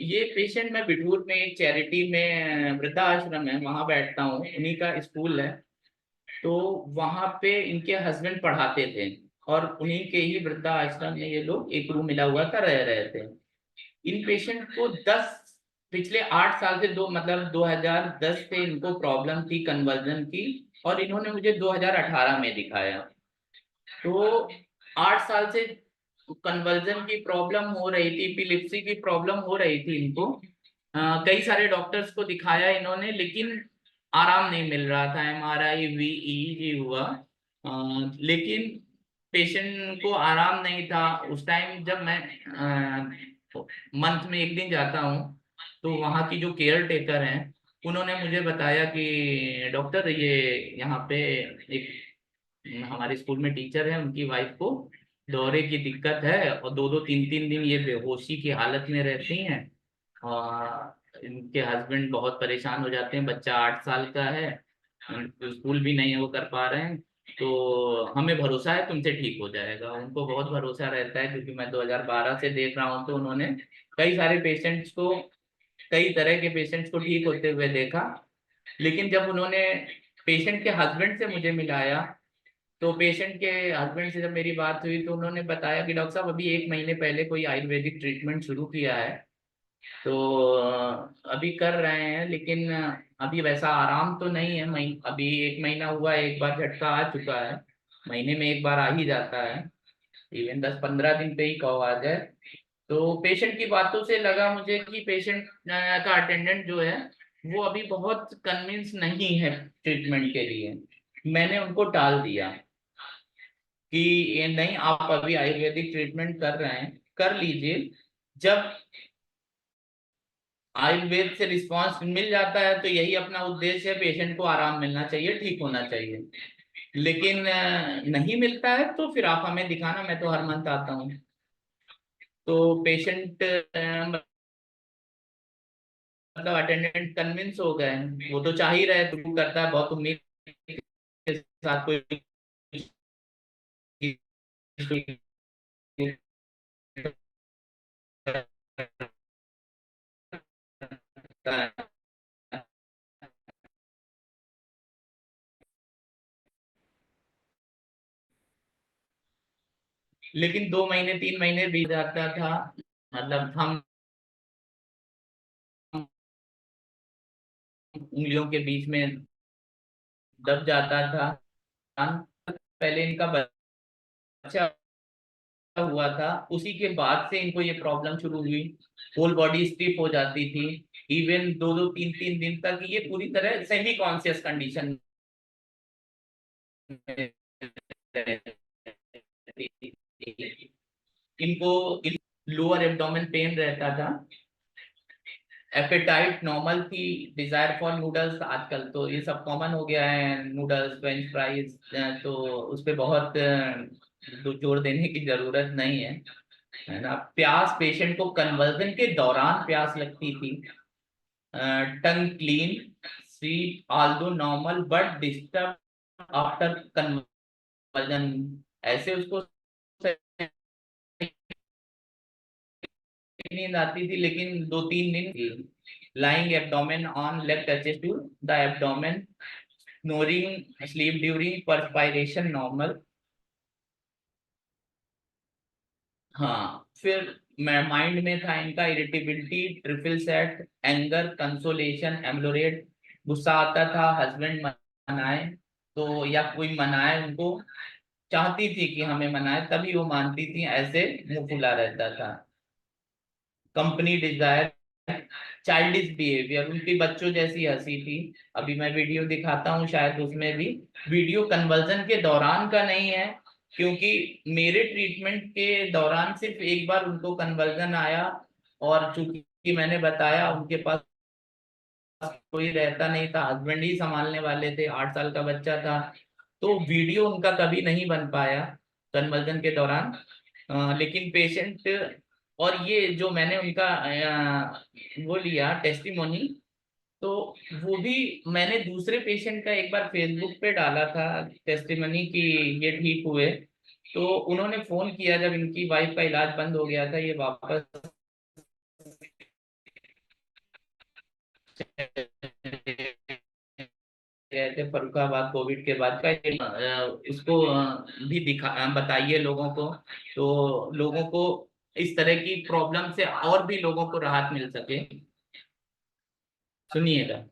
ये पेशेंट, मैं बिठूर में एक चैरिटी में वृद्धा आश्रम है वहां बैठता हूँ, उन्हीं का स्कूल है। तो वहां पे इनके हस्बैंड पढ़ाते थे और उन्हीं के ही वृद्धा आश्रम में ये लोग एक रूम मिला हुआ था, रह रहे थे। इन पेशेंट को 10 पिछले 8 साल से, दो मतलब 2010 से इनको प्रॉब्लम थी कन्वर्जन की, और इन्होंने मुझे 2018 में दिखाया। तो 8 साल से कन्वर्जन की प्रॉब्लम हो रही थी, इपिलिप्सी की प्रॉब्लम हो रही थी इनको। कई सारे डॉक्टर्स को दिखाया इन्होंने लेकिन आराम नहीं मिल रहा था, MRI VEG हुआ, लेकिन पेशेंट को आराम नहीं था। उस टाइम जब मैं मंथ में एक दिन जाता हूँ तो वहाँ की जो केयर टेकर हैं उन्होंने मुझे बताया कि डॉक्टर ये यहाँ पे एक हमारे स्कूल में टीचर है, उनकी वाइफ को दौरे की दिक्कत है और 2-2 3-3 दिन ये बेहोशी की हालत में रहती हैं, और इनके हस्बैंड बहुत परेशान हो जाते हैं, बच्चा 8 साल का है, स्कूल भी नहीं वो कर पा रहे हैं। तो हमें भरोसा है तुमसे ठीक हो जाएगा, उनको बहुत भरोसा रहता है क्योंकि मैं 2012 से देख रहा हूँ। तो उन्होंने कई सारे पेशेंट्स को, कई तरह के पेशेंट्स को ठीक होते हुए देखा। लेकिन जब उन्होंने पेशेंट के हस्बैंड से मुझे मिलाया, तो पेशेंट के हस्बैंड से जब मेरी बात हुई तो उन्होंने बताया कि डॉक्टर साहब अभी 1 महीने पहले कोई आयुर्वेदिक ट्रीटमेंट शुरू किया है, तो अभी कर रहे हैं, लेकिन अभी वैसा आराम तो नहीं है। अभी 1 महीना हुआ है, एक बार झटका आ चुका है, महीने में एक बार आ ही जाता है, इवन 10-15 दिन पे ही कहो आ जाए। तो पेशेंट की बातों से लगा मुझे कि पेशेंट का अटेंडेंट जो है वो अभी बहुत कन्विंस नहीं है ट्रीटमेंट के लिए। मैंने उनको टाल दिया कि ये नहीं, आप अभी आयुर्वेदिक ट्रीटमेंट कर रहे हैं, कर लीजिए। जब आयुर्वेद से रिस्पांस मिल जाता है तो यही अपना उद्देश्य है, पेशेंट को आराम मिलना चाहिए, ठीक होना चाहिए। लेकिन नहीं मिलता है तो फिर आप हमें दिखाना, मैं तो हर मंथ आता हूँ। तो पेशेंट मतलब अटेंडेंट कन्विंस हो गए हैं, वो तो चाह ही रहे, तो करता है बहुत उम्मीद के साथ कोई लेकिन 2 महीने 3 महीने बीत जाता था, मतलब हम उंगलियों के बीच में दब जाता था। पहले इनका बच्चा हुआ था, उसी के बाद से इनको ये प्रॉब्लम शुरू हुई। होल बॉडी स्टिफ हो जाती थी, इवन 2 2 3 3 दिन तक ये पूरी तरह सेमी कॉन्शियस कंडीशन में रहती थी। इनको लोअर एब्डोमेन पेन रहता था, एपेटाइट नॉर्मल थी, डिजायर फॉर नूडल्स, आजकल तो ये सब कॉमन हो गया है, नूडल्स फ्रेंच फ्राइज, तो उस पे बहुत जोर देने की जरूरत नहीं है ना। प्यास, पेशेंट को कन्वर्जन के दौरान प्यास लगती थी। Tongue clean, sweet although normal but disturb after conversion, ऐसे उसको नींद आती थी लेकिन 2 3 दिन थी। Lying abdomen on left touches to the abdomen, snoring sleep during perspiration normal. हाँ, फिर मैं माइंड में था इनका irritability, triple set, anger, consolation, ameliorate, गुस्सा आता था, हस्बैंड मनाए तो या कोई मनाए उनको, चाहती थी कि हमें मनाए तभी वो मानती थी, ऐसे मुंह फुला रहता था। कंपनी डिजायर, चाइल्डिश बिहेवियर, उनकी बच्चों जैसी हंसी थी। अभी मैं वीडियो दिखाता हूँ, शायद उसमें भी वीडियो कन्वर्जन के दौरान का नहीं है, क्योंकि मेरे ट्रीटमेंट के दौरान सिर्फ एक बार उनको कन्वर्जन आया, और चूंकि मैंने बताया उनके पास कोई रहता नहीं था, हस्बैंड ही संभालने वाले थे, 8 साल का बच्चा था, तो वीडियो उनका कभी नहीं बन पाया कन्वर्जन के दौरान। लेकिन पेशेंट, और ये जो मैंने उनका वो लिया टेस्टिमोनी, तो वो भी मैंने दूसरे पेशेंट का एक बार फेसबुक पे डाला था टेस्टिमोनी कि ये ठीक हुए। तो उन्होंने फोन किया जब इनकी वाइफ का इलाज बंद हो गया था, ये वापस गए थे फरुखाबाद कोविड के बाद का, उसको भी दिखा बताइए लोगों को, तो लोगों को इस तरह की प्रॉब्लम से और भी लोगों को राहत मिल सके। सुनिएगा।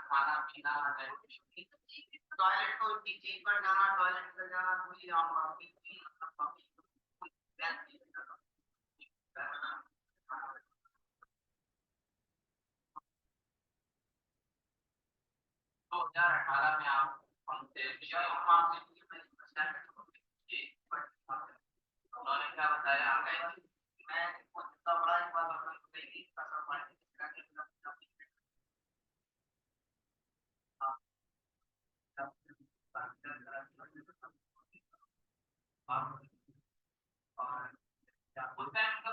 खाना पीना टॉयलेट को चीज पर जाना, टॉयलेट पर जाना, पूरी तो 2018 में आप हमसे उन्होंने क्या बताया, मैं इतना बड़ा एक बात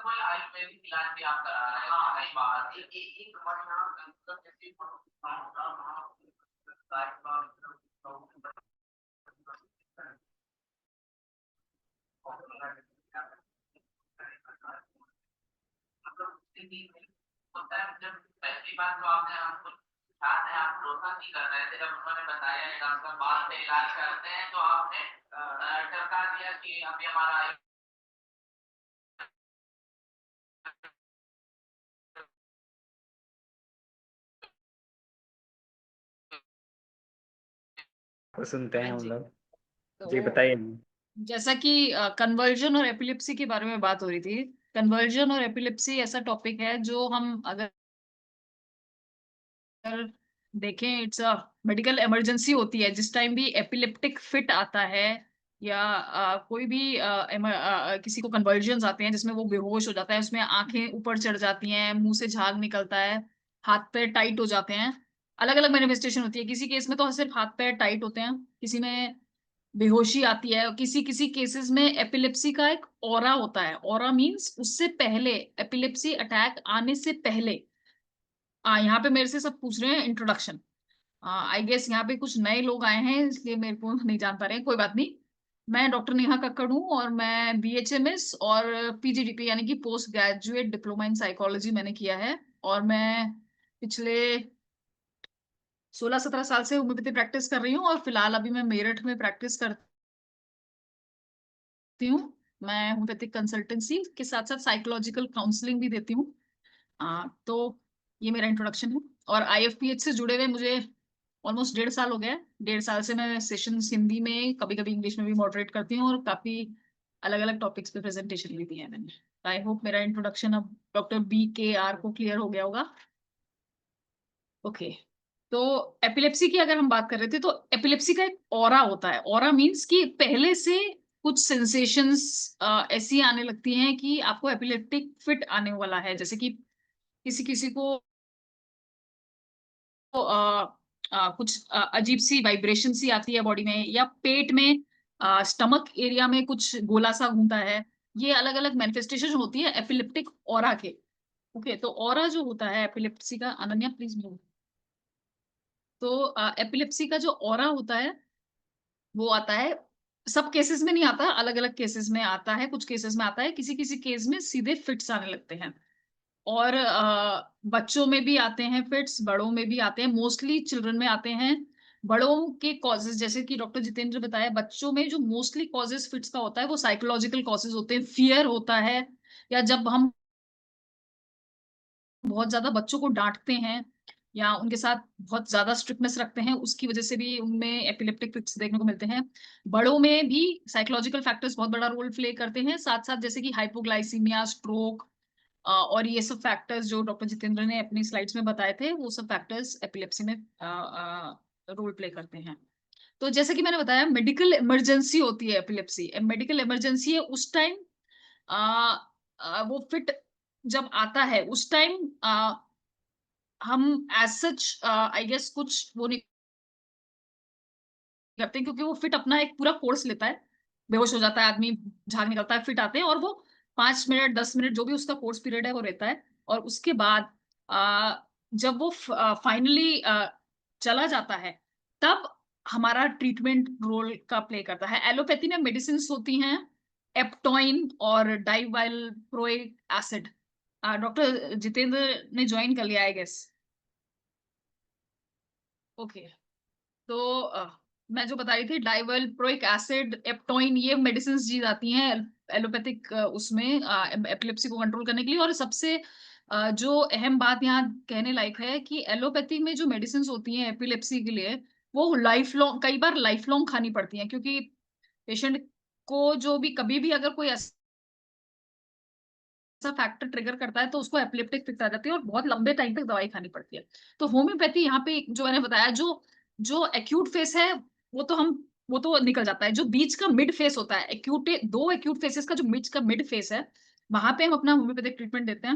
कोई आयुर्वेदिक इलाज भी आप करा रहे हैं? हाँ, सही बात। एक जब पहली बार तो आपने हमको आप भरोसा नहीं कर रहे थे, जब उन्होंने बताया डॉक्टर बाद में इलाज करते हैं तो आपने टरका दिया कि अभी हमारा को सुनते हैं हाँ हम जी। लोग। तो जी बताइए। जैसा कि कन्वर्जन और एपिलेप्सी के बारे में बात हो रही थी। कन्वर्जन और एपिलेप्सी ऐसा टॉपिक है जो हम अगर देखें, इट्स अ मेडिकल इमरजेंसी होती है जिस टाइम भी एपिलेप्टिक फिट आता है या कोई भी किसी को कन्वर्जन आते हैं जिसमें वो बेहोश हो जाता है, उसमें आंखें ऊपर चढ़ जाती हैं, मुंह से झाग निकलता है, हाथ पैर टाइट हो जाते हैं। अलग अलग मैनिफेस्टेशन होती है। किसी केस में तो सिर्फ हाथ पैर टाइट होते हैं, किसी में बेहोशी आती है, किसी किसी केसेस में एपिलेप्सी का एक ऑरा होता है। ऑरा मींस उससे पहले, एपिलेप्सी अटैक आने से पहले। यहाँ पे मेरे से सब पूछ रहे हैं इंट्रोडक्शन। आई गेस यहाँ पे कुछ नए लोग आए हैं इसलिए मेरे को नहीं जान पा रहे हैं, कोई बात नहीं। मैं डॉक्टर नेहा कक्कड़ हूँ और मैं BHMS और PGDP यानी कि post graduate diploma in psychology मैंने किया है। और मैं पिछले 16-17 साल से होम्योपैथी प्रैक्टिस कर रही हूँ और फिलहाल अभी मैं मेरठ में प्रैक्टिस करती हूँ। मैं होम्योपैथिक कंसल्टेंसी के साथ साथ साइकोलॉजिकल काउंसलिंग भी देती हूँ। तो ये मेरा इंट्रोडक्शन है। और IFPH से जुड़े हुए मुझे ऑलमोस्ट 1.5 साल हो गया है। 1.5 साल से मैं सेशंस हिंदी में, कभी कभी इंग्लिश में भी मॉडरेट करती हूँ और काफी अलग अलग टॉपिक्स पे प्रेजेंटेशन भी दी है मैंने। आई होप मेरा इंट्रोडक्शन अब डॉक्टर BKR को क्लियर हो गया होगा। ओके। तो एपिलेप्सी की अगर हम बात कर रहे थे तो एपिलेप्सी का एक ऑरा होता है। ऑरा मींस कि पहले से कुछ सेंसेशंस ऐसी आने लगती हैं कि आपको एपिलेप्टिक फिट आने वाला है। जैसे कि किसी किसी को कुछ अजीब सी वाइब्रेशन सी आती है बॉडी में, या पेट में स्टमक एरिया में कुछ गोला सा घूमता है। ये अलग अलग मैनिफेस्टेशन होती है एपिलेप्टिक ऑरा के। ओके, तो ऑरा जो होता है एपिलेप्सी का, अनन्या प्लीज मूव। तो एपिलेप्सी का जो ऑरा होता है वो आता है, सब केसेस में नहीं आता, अलग अलग केसेस में आता है। कुछ केसेस में आता है, किसी किसी केस में सीधे फिट्स आने लगते हैं। और बच्चों में भी आते हैं फिट्स, बड़ों में भी आते हैं, मोस्टली चिल्ड्रन में आते हैं। बड़ों के कॉजेज, जैसे कि डॉक्टर जितेंद्र बताया, बच्चों में जो मोस्टली कॉजेज फिट्स का होता है वो साइकोलॉजिकल कॉजेज होते हैं। फियर होता है, या जब हम बहुत ज्यादा बच्चों को डांटते हैं या उनके साथ बहुत ज्यादा स्ट्रिक्टनेस रखते हैं, उसकी वजह से भी उनमें एपिलेप्टिक फिट्स देखने को मिलते हैं। बड़ों में भी साइकोलॉजिकल फैक्टर्स बहुत बड़ा रोल प्ले करते हैं, साथ साथ जैसे कि हाइपोग्लाइसीमिया, स्ट्रोक, और ये सब फैक्टर्स जो डॉक्टर जितेंद्र ने अपनी स्लाइड्स में बताए थे, वो सब फैक्टर्स एपिलेप्सी में रोल प्ले करते हैं। तो जैसे कि मैंने बताया, मेडिकल इमरजेंसी होती है एपिलेप्सी। मेडिकल इमरजेंसी है उस टाइम वो फिट जब आता है उस टाइम हम एज सच आई गेस कुछ वो नहीं करते हैं, क्योंकि वो फिट अपना एक पूरा कोर्स लेता है। बेहोश हो जाता है आदमी, झाग निकलता है, फिट आते हैं और वो 5 मिनट 10 मिनट जो भी उसका कोर्स पीरियड है वो रहता है। और उसके बाद जब वो फाइनली चला जाता है, तब हमारा ट्रीटमेंट रोल का प्ले करता है। एलोपैथी में मेडिसिन होती हैं एप्टोइन और डाइवाइलप्रोइक एसिड। डॉक्टर जितेंद्र ने ज्वाइन कर लिया आई गेस। ओके। तो मैं जो बता रही थी, डाइवल्प्रोइक एसिड, एप्टोइन, ये मेडिसिन दी जाती हैं एलोपैथिक उसमें एपिलेप्सी को कंट्रोल करने के लिए। और सबसे जो अहम बात यहाँ कहने लायक है कि एलोपैथी में जो मेडिसिन होती हैं एपिलेप्सी के लिए, वो लाइफ लॉन्ग, कई बार लाइफ लॉन्ग खानी पड़ती हैं, क्योंकि पेशेंट को जो भी कभी भी अगर कोई ऐसा फैक्टर ट्रिगर करता है तो उसको एपिलेप्टिक फिक्स आ जाती है और बहुत लंबे टाइम तक दवाई खानी पड़ती है। तो होम्योपैथी यहाँ पे जो मैंने बताया, जो जो एक्यूट फेस है वो तो निकल जाता है। जो बीच का मिड फेस होता है, एक्यूट, दो एक्यूट फेसेस का जो बीच का मिड फेस है, वहां पे हम अपना होम्योपैथिक ट्रीटमेंट देते हैं।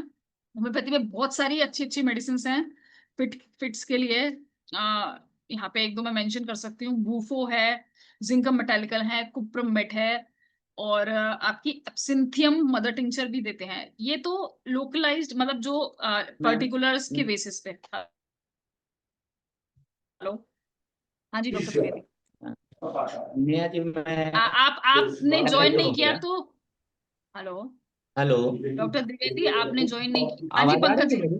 होम्योपैथी में बहुत सारी अच्छी अच्छी मेडिसिन हैं फिट्स के लिए। यहाँ पे एक दो मैं मेंशन कर सकती हूँ। बूफो है, जिंकम मेटालिकल है, कुप्रमेट है, और आपकी एब्सिंथियम मदर टिंचर भी देते हैं। ये तो लोकलाइज्ड, मतलब जो मैम पर्टिकुलर्स के बेसिस पे। हेलो, हाँ जी डॉक्टर द्विवेदी। नेहा जी, मैं आपने ज्वाइन कनेक्ट नहीं हो किया गया। तो। हेलो हेलो, डॉक्टर द्विवेदी, आपने ज्वाइन नहीं किया। हाँ जी आवाज आ रही पंकज थी जी। मेरी?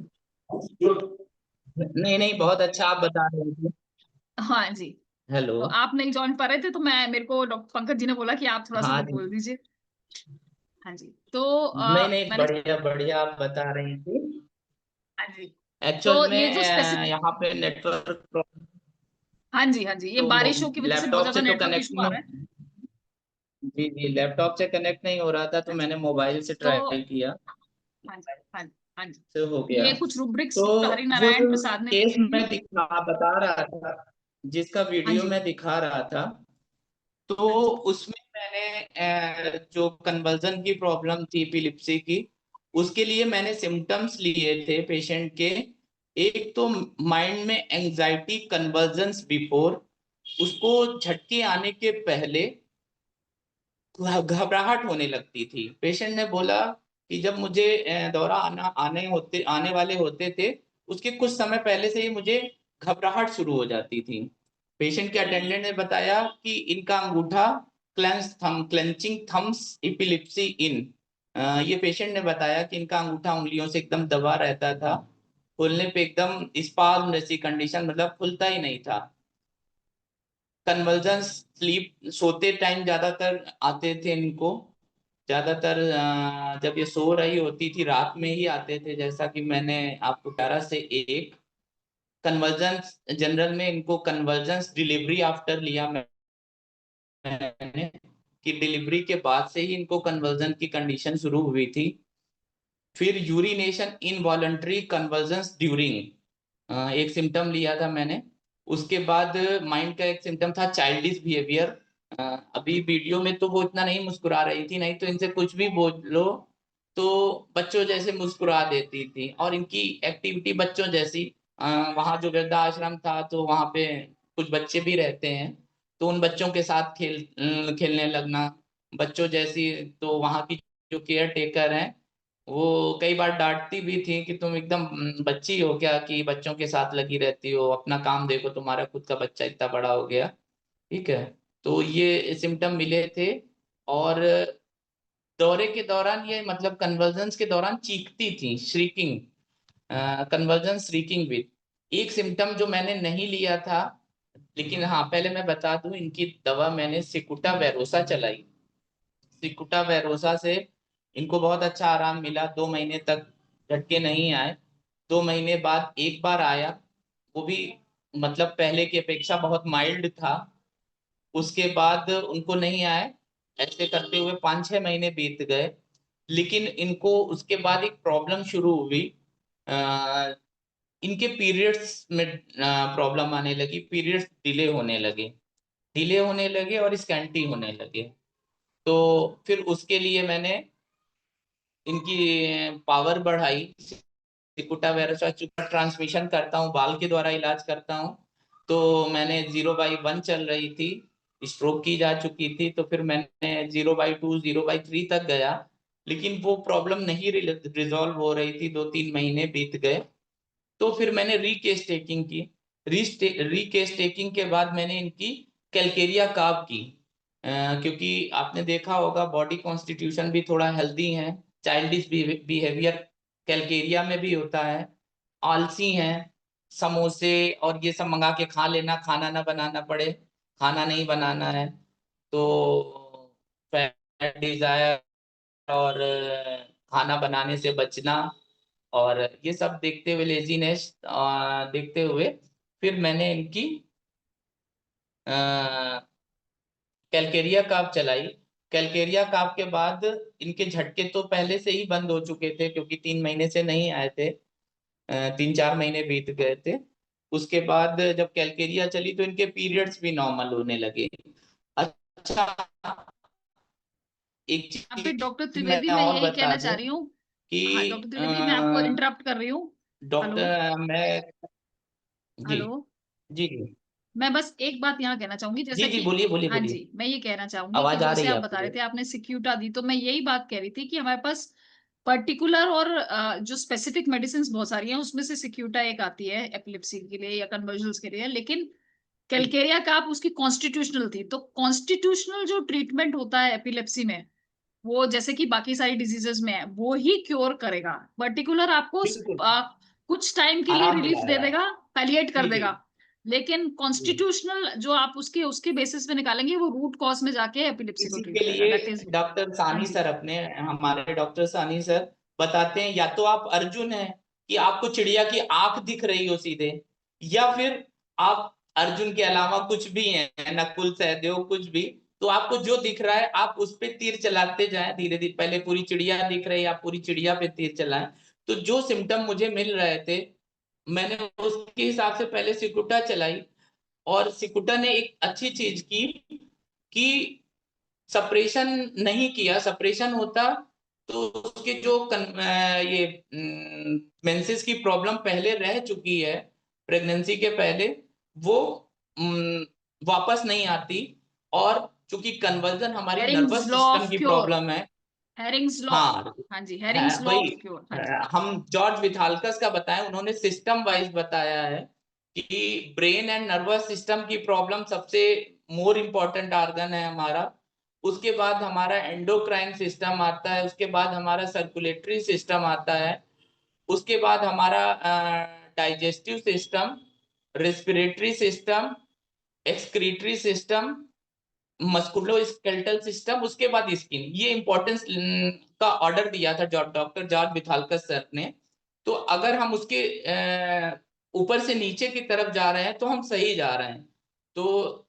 नहीं नहीं, बहुत अच्छा आप बता रहे थे। हाँ जी, हेलो। तो आप नहीं ज्वाइन पा रहे थे तो मैं, मेरे को डॉक्टर पंकज जी ने बोला कि आप थोड़ा सा हाँ कुछ जी। बोल दीजिए। हाँ जी, तो नहीं नहीं, मैंने, बढ़िया बढ़िया आप बता रहे थे। हाँ जी, एक्चुअल तो में ये जो स्पेसिफिक, यहाँ पे नेटवर्क, हाँ जी हाँ जी, ये तो बारिशों की वजह से बहुत लैपटॉप ज्यादा से तो नेटवर्क कनेक्ट इशू आ रहा है। नहीं, जी जी, लैपटॉप से कनेक्ट नहीं हो रहा था तो हाँ जी, मैंने मोबाइल से तो ट्राई किया, हाँ जी हाँ जी हाँ जी, से हो गया। ये कुछ रूब्रिक्स तो डॉक्टर वो हरिनारायण जो प्रसाद ने केस दिए हैं। मैं बता रहा था, जिसका हाँ वीडियो जी मैं दिखा रहा था, तो हाँ जी उसमें मैंने जो कन्वर्जन की प्रॉब्लम थी एपिलेप्सी की, उसके लिए मैंने सिम्टम्स लिए थे पेशेंट के। एक तो माइंड में एंजाइटी कन्वर्जन्स बिफोर, उसको झटके आने के पहले घबराहट होने लगती थी। पेशेंट ने बोला कि जब मुझे दौरा आने वाले होते थे, उसके कुछ समय पहले से ही मुझे घबराहट शुरू हो जाती थी। पेशेंट के अटेंडेंट ने बताया कि इनका अंगूठा क्लेंचिंग थम्स एपिलेप्सी इन, ये पेशेंट ने बताया कि इनका अंगूठा उंगलियों से एकदम दबा रहता था, खुलने पे एकदम स्पाज्म जैसी कंडीशन, मतलब खुलता ही नहीं था। कन्वर्जन स्लीप, सोते टाइम ज्यादातर आते थे इनको, ज्यादातर जब ये सो रही होती थी रात में ही आते थे, जैसा कि मैंने आपको 11 से 1। कन्वर्जेंस जनरल में इनको कन्वर्जेंस डिलीवरी आफ्टर लिया मैंने, कि डिलीवरी के बाद से ही इनको कन्वर्जन की कंडीशन शुरू हुई थी। फिर यूरिनेशन इनवॉलंटरी कन्वर्जेंस ड्यूरिंग, एक सिम्टम लिया था मैंने। उसके बाद माइंड का एक सिम्टम था चाइल्डिश बिहेवियर। अभी वीडियो में तो वो इतना नहीं मुस्कुरा रही थी, नहीं तो इनसे कुछ भी बोल लो तो बच्चों जैसे मुस्कुरा देती थी, और इनकी एक्टिविटी बच्चों जैसी। वहाँ जो वृद्धाश्रम था तो वहाँ पे कुछ बच्चे भी रहते हैं, तो उन बच्चों के साथ खेलने लगना बच्चों जैसी। तो वहाँ की जो केयर टेकर है, वो कई बार डांटती भी थी कि तुम एकदम बच्ची हो क्या, कि बच्चों के साथ लगी रहती हो, अपना काम देखो, तुम्हारा खुद का बच्चा इतना बड़ा हो गया। ठीक है, तो ये सिम्टम मिले थे। और दौरे के दौरान ये, मतलब कन्वर्जन्स के दौरान चीखती थी, श्रीकिंग, कन्वर्जन श्रीकिंग विद। एक सिम्टम जो मैंने नहीं लिया था, लेकिन हाँ पहले मैं बता दूं, इनकी दवा मैंने सिकुटा वेरोसा चलाई। सिकुटा वेरोसा से इनको बहुत अच्छा आराम मिला, 2 महीने तक झटके नहीं आए। 2 महीने बाद एक बार आया, वो भी मतलब पहले की अपेक्षा बहुत माइल्ड था। उसके बाद उनको नहीं आए, ऐसे करते हुए 5-6 महीने बीत गए। लेकिन इनको उसके बाद एक प्रॉब्लम शुरू हुई, अ, इनके पीरियड्स में प्रॉब्लम आने लगी, पीरियड्स डिले होने लगे और स्कैंटी होने लगे। तो फिर उसके लिए मैंने इनकी पावर बढ़ाई, सिकुटा वायरस का ट्रांसमिशन करता हूँ, बाल के द्वारा इलाज करता हूँ। तो मैंने 0/1 चल रही थी, स्ट्रोक की जा चुकी थी, तो फिर मैंने 0/2 0/3 तक गया, लेकिन वो प्रॉब्लम नहीं रिजॉल्व हो रही थी, 2-3 महीने बीत गए। तो फिर मैंने रीकेस टेकिंग की। रीकेस टेकिंग के बाद मैंने इनकी कैलकेरिया काव की, क्योंकि आपने देखा होगा बॉडी कॉन्स्टिट्यूशन भी थोड़ा हेल्दी है, चाइल्डिश बिहेवियर कैलकेरिया में भी होता है, आलसी हैं, समोसे और ये सब मंगा के खा लेना, खाना ना बनाना पड़े, खाना नहीं बनाना है, तो फैट डिजायर और खाना बनाने से बचना, और ये सब देखते हुए, लेजीनेस देखते हुए, फिर मैंने इनकी कैलकेरिया काफ चलाई। कैलकेरिया काफ के बाद इनके झटके तो पहले से ही बंद हो चुके थे, क्योंकि 3 महीने से नहीं आए थे, 3-4 महीने बीत गए थे। उसके बाद जब कैलकेरिया चली तो इनके पीरियड्स भी नॉर्मल होने लगे। अच्छा, एक अभी डॉक्टर चीज मैं त्रिवेदी मैं और यही बता कहना चाह दूं रही हूँ। हाँ डॉक्टर कि त्रिवेदी, मैं आपको इंटरप्ट कर रही हूँ। हेलो। डॉक्टर मैं, जी हेलो। जी जी मैं बस एक बात यहाँ कहना चाहूंगी, जी जैसे जी, कि बोलिए बोलिए हाँ बोलिए। जी, मैं ये कहना चाहूंगी कि आवाज आ जैसे रही है आप बता रहे आपको? थे आपने सिक्यूटा दी, तो मैं यही बात कह रही थी कि हमारे पास पर्टिकुलर और जो स्पेसिफिक मेडिसिन बहुत सारी हैं, उसमें से सिक्यूटा एक आती है एपिलेप्सी के लिए या कन्वर्जन्स के लिए, लेकिन कैलकेरिया का आप उसकी कॉन्स्टिट्यूशनल थी। तो कॉन्स्टिट्यूशनल जो ट्रीटमेंट होता है एपिलेप्सी में, वो जैसे कि बाकी सारी डिजीजेस में है, वो ही क्योर करेगा। पर्टिकुलर आपको बिल्कुल, कुछ टाइम के लिए आराम रिलीफ दे दिलाएगा। देगा, पैलिएट कर जी जी देगा। लेकिन जी। कॉन्स्टिट्यूशनल जो आप उसके उसके बेसिस पे निकालेंगे, वो रूट कॉज में जाके एपिलेप्सी को इसी ट्रीट के करेगा। लिए दैट इज। डॉक्टर हाँ सानी जी। सर, अपने हमारे डॉक्टर सानी सर बताते हैं, या तो आप अर्जुन हैं कि आपको चिड़िया की आंख दिख रही हो सीधे, या फिर आप अर्जुन के अलावा कुछ भी हैं, नकुल सहदेव कुछ भी, तो आपको जो दिख रहा है आप उस पे तीर चलाते जाएं धीरे धीरे। पहले पूरी चिड़िया दिख रही है, आप पूरी चिड़िया पे तीर चलाएं। तो जो सिम्टम मुझे मिल रहे थे, मैंने उसके हिसाब से पहले सिकुटा चलाई। और सिकुटा ने एक अच्छी चीज की कि सप्रेशन नहीं किया। सप्रेशन होता तो उसके जो ये मेंसेस की प्रॉब्लम पहले रह चुकी है प्रेगनेंसी के पहले, वो वापस नहीं आती। और चूंकि कन्वर्जन हमारी Hering's nervous law system of की क्योर। प्रॉब्लम है। Hering's law. हाँ, हाँ जी, है हेरिंग्स लॉ वही। Of cure. हाँ जी। हम जॉर्ज विथाल्कस का बताएं, उन्होंने सिस्टम वाइज बताया है कि ब्रेन एंड नर्वस सिस्टम की प्रॉब्लम सबसे मोर इम्पोर्टेंट ऑर्गन है हमारा। उसके बाद हमारा एंडोक्राइन सिस्टम आता है, उसके बाद हमारा सर्कुलेटरी सिस्टम आता है, उसके बाद हमारा digestive system, respiratory system, excretory system, मस्कुलो skeletal system, उसके बाद स्किन। ये इंपॉर्टेंस का ऑर्डर दिया था डॉक्टर जॉर्ज विथाल्कस सर ने। तो अगर हम उसके ऊपर से नीचे की तरफ जा रहे हैं तो हम सही जा रहे हैं। तो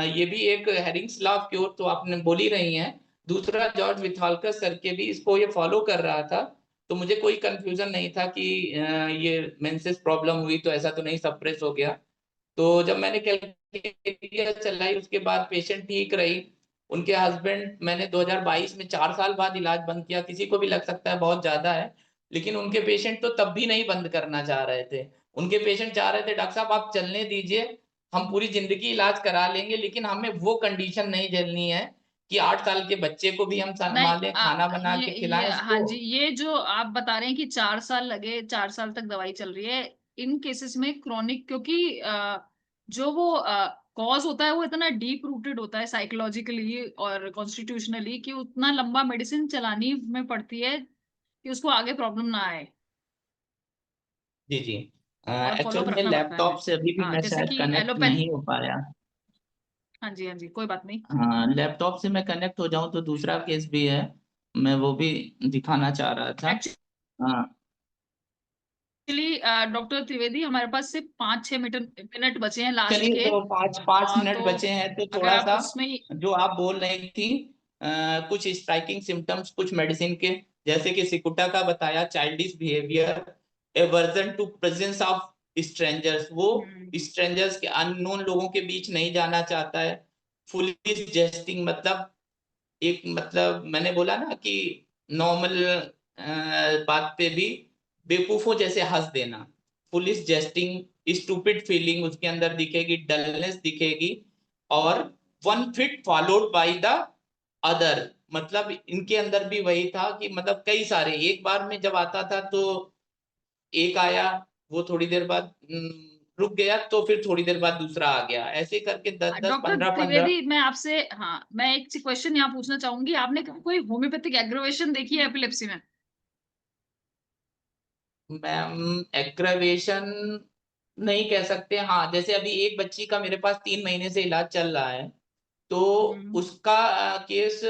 ये भी एक हेरिंग्स लॉ ऑफ क्योर तो आपने बोल ही रही हैं। दूसरा, जॉर्ज विथाल्कस सर के भी इसको ये फॉलो कर रहा था, तो मुझे कोई कंफ्यूजन नहीं था कि ये मेंसेस प्रॉब्लम हुई तो ऐसा तो नहीं सप्रेस हो गया। तो जब मैंने कैलकेरिया चलाई उसके बाद पेशेंट ठीक रही। उनके हस्बैंड, मैंने 2022 में 4 साल बाद इलाज बंद किया। किसी को भी लग सकता है बहुत ज्यादा है, लेकिन उनके पेशेंट तो तब भी नहीं बंद करना चाह रहे थे। उनके पेशेंट चाह रहे थे, डॉक्टर साहब आप चलने दीजिए, हम पूरी जिंदगी इलाज करा लेंगे, लेकिन हमें वो कंडीशन नहीं झेलनी है कि 8 साल के बच्चे को भी हम नहीं, संभालें, खाना बना के ये खिलाएं हाँ उसको। जी, ये जो आप बता रहे हैं कि 4 साल लगे, 4 साल तक दवाई चल रही है, इन केसेस में क्रोनिक, क्योंकि जो वो कॉज होता है वो इतना डीप रूटेड होता है साइकोलॉजिकली और कॉन्स्टिट्यूशनली, कि उतना लंबा मेडिसिन चलानी में पड़ती है कि उसको आगे प्रॉब्लम ना आए, जी जी। और फॉलो एक्चुअल में रखना पड़ता है हमें। लैपटॉप से अभी भी हाँ, मैं जैसे शायद कि कनेक्ट एलोपैथ। नहीं हो पाया। हाँ जी, हाँ जी, कोई बात नहीं। हाँ, लैपटॉप से मैं कनेक्ट हो जाऊं तो दूसरा केस भी है, मैं वो भी दिखाना चाह रहा था। हाँ, एक्चुअली डॉक्टर त्रिवेदी, हमारे पास सिर्फ 5-6 मिनट मिनट बचे हैं लास्ट चलिए, के। तो पाँच पाँच मिनट तो बचे हैं तो अगर थोड़ा आप सा उसमें जो आप बोल रही थी, कुछ स्ट्राइकिंग सिम्टम्स कुछ मेडिसिन के, जैसे कि सिकुटा का बताया, childish behaviour, aversion to presence of strangers, वो हम्म, स्ट्रेंजर्स के अननोन लोगों के बीच नहीं जाना चाहता है। फुलिश जेस्टिंग, मतलब एक, मतलब मैंने बोला ना कि नॉर्मल बात पे भी बेवकूफों जैसे हंस देना, पुलिस जेस्टिंग, स्टूपिड फीलिंग उसके अंदर दिखेगी, डलनेस दिखेगी, और one fit followed by the other, मतलब इनके अंदर भी वही था कि मतलब कई सारे एक बार में जब आता था तो एक आया, वो थोड़ी देर बाद रुक गया, तो फिर थोड़ी देर बाद दूसरा आ गया, ऐसे करके 10-10 डॉक्टर 15-15। त्रिवेदी, मैं आपसे, हाँ, मैं एक क्वेश्चन यहाँ पूछना चाहूंगी, आपने कभी कोई होम्योपैथिक एग्रोवेशन देखी है एपिलेप्सी में? मैम, एग्रावेशन नहीं कह सकते। हाँ, जैसे अभी एक बच्ची का मेरे पास 3 महीने से इलाज चल रहा है, तो हम्म। उसका केस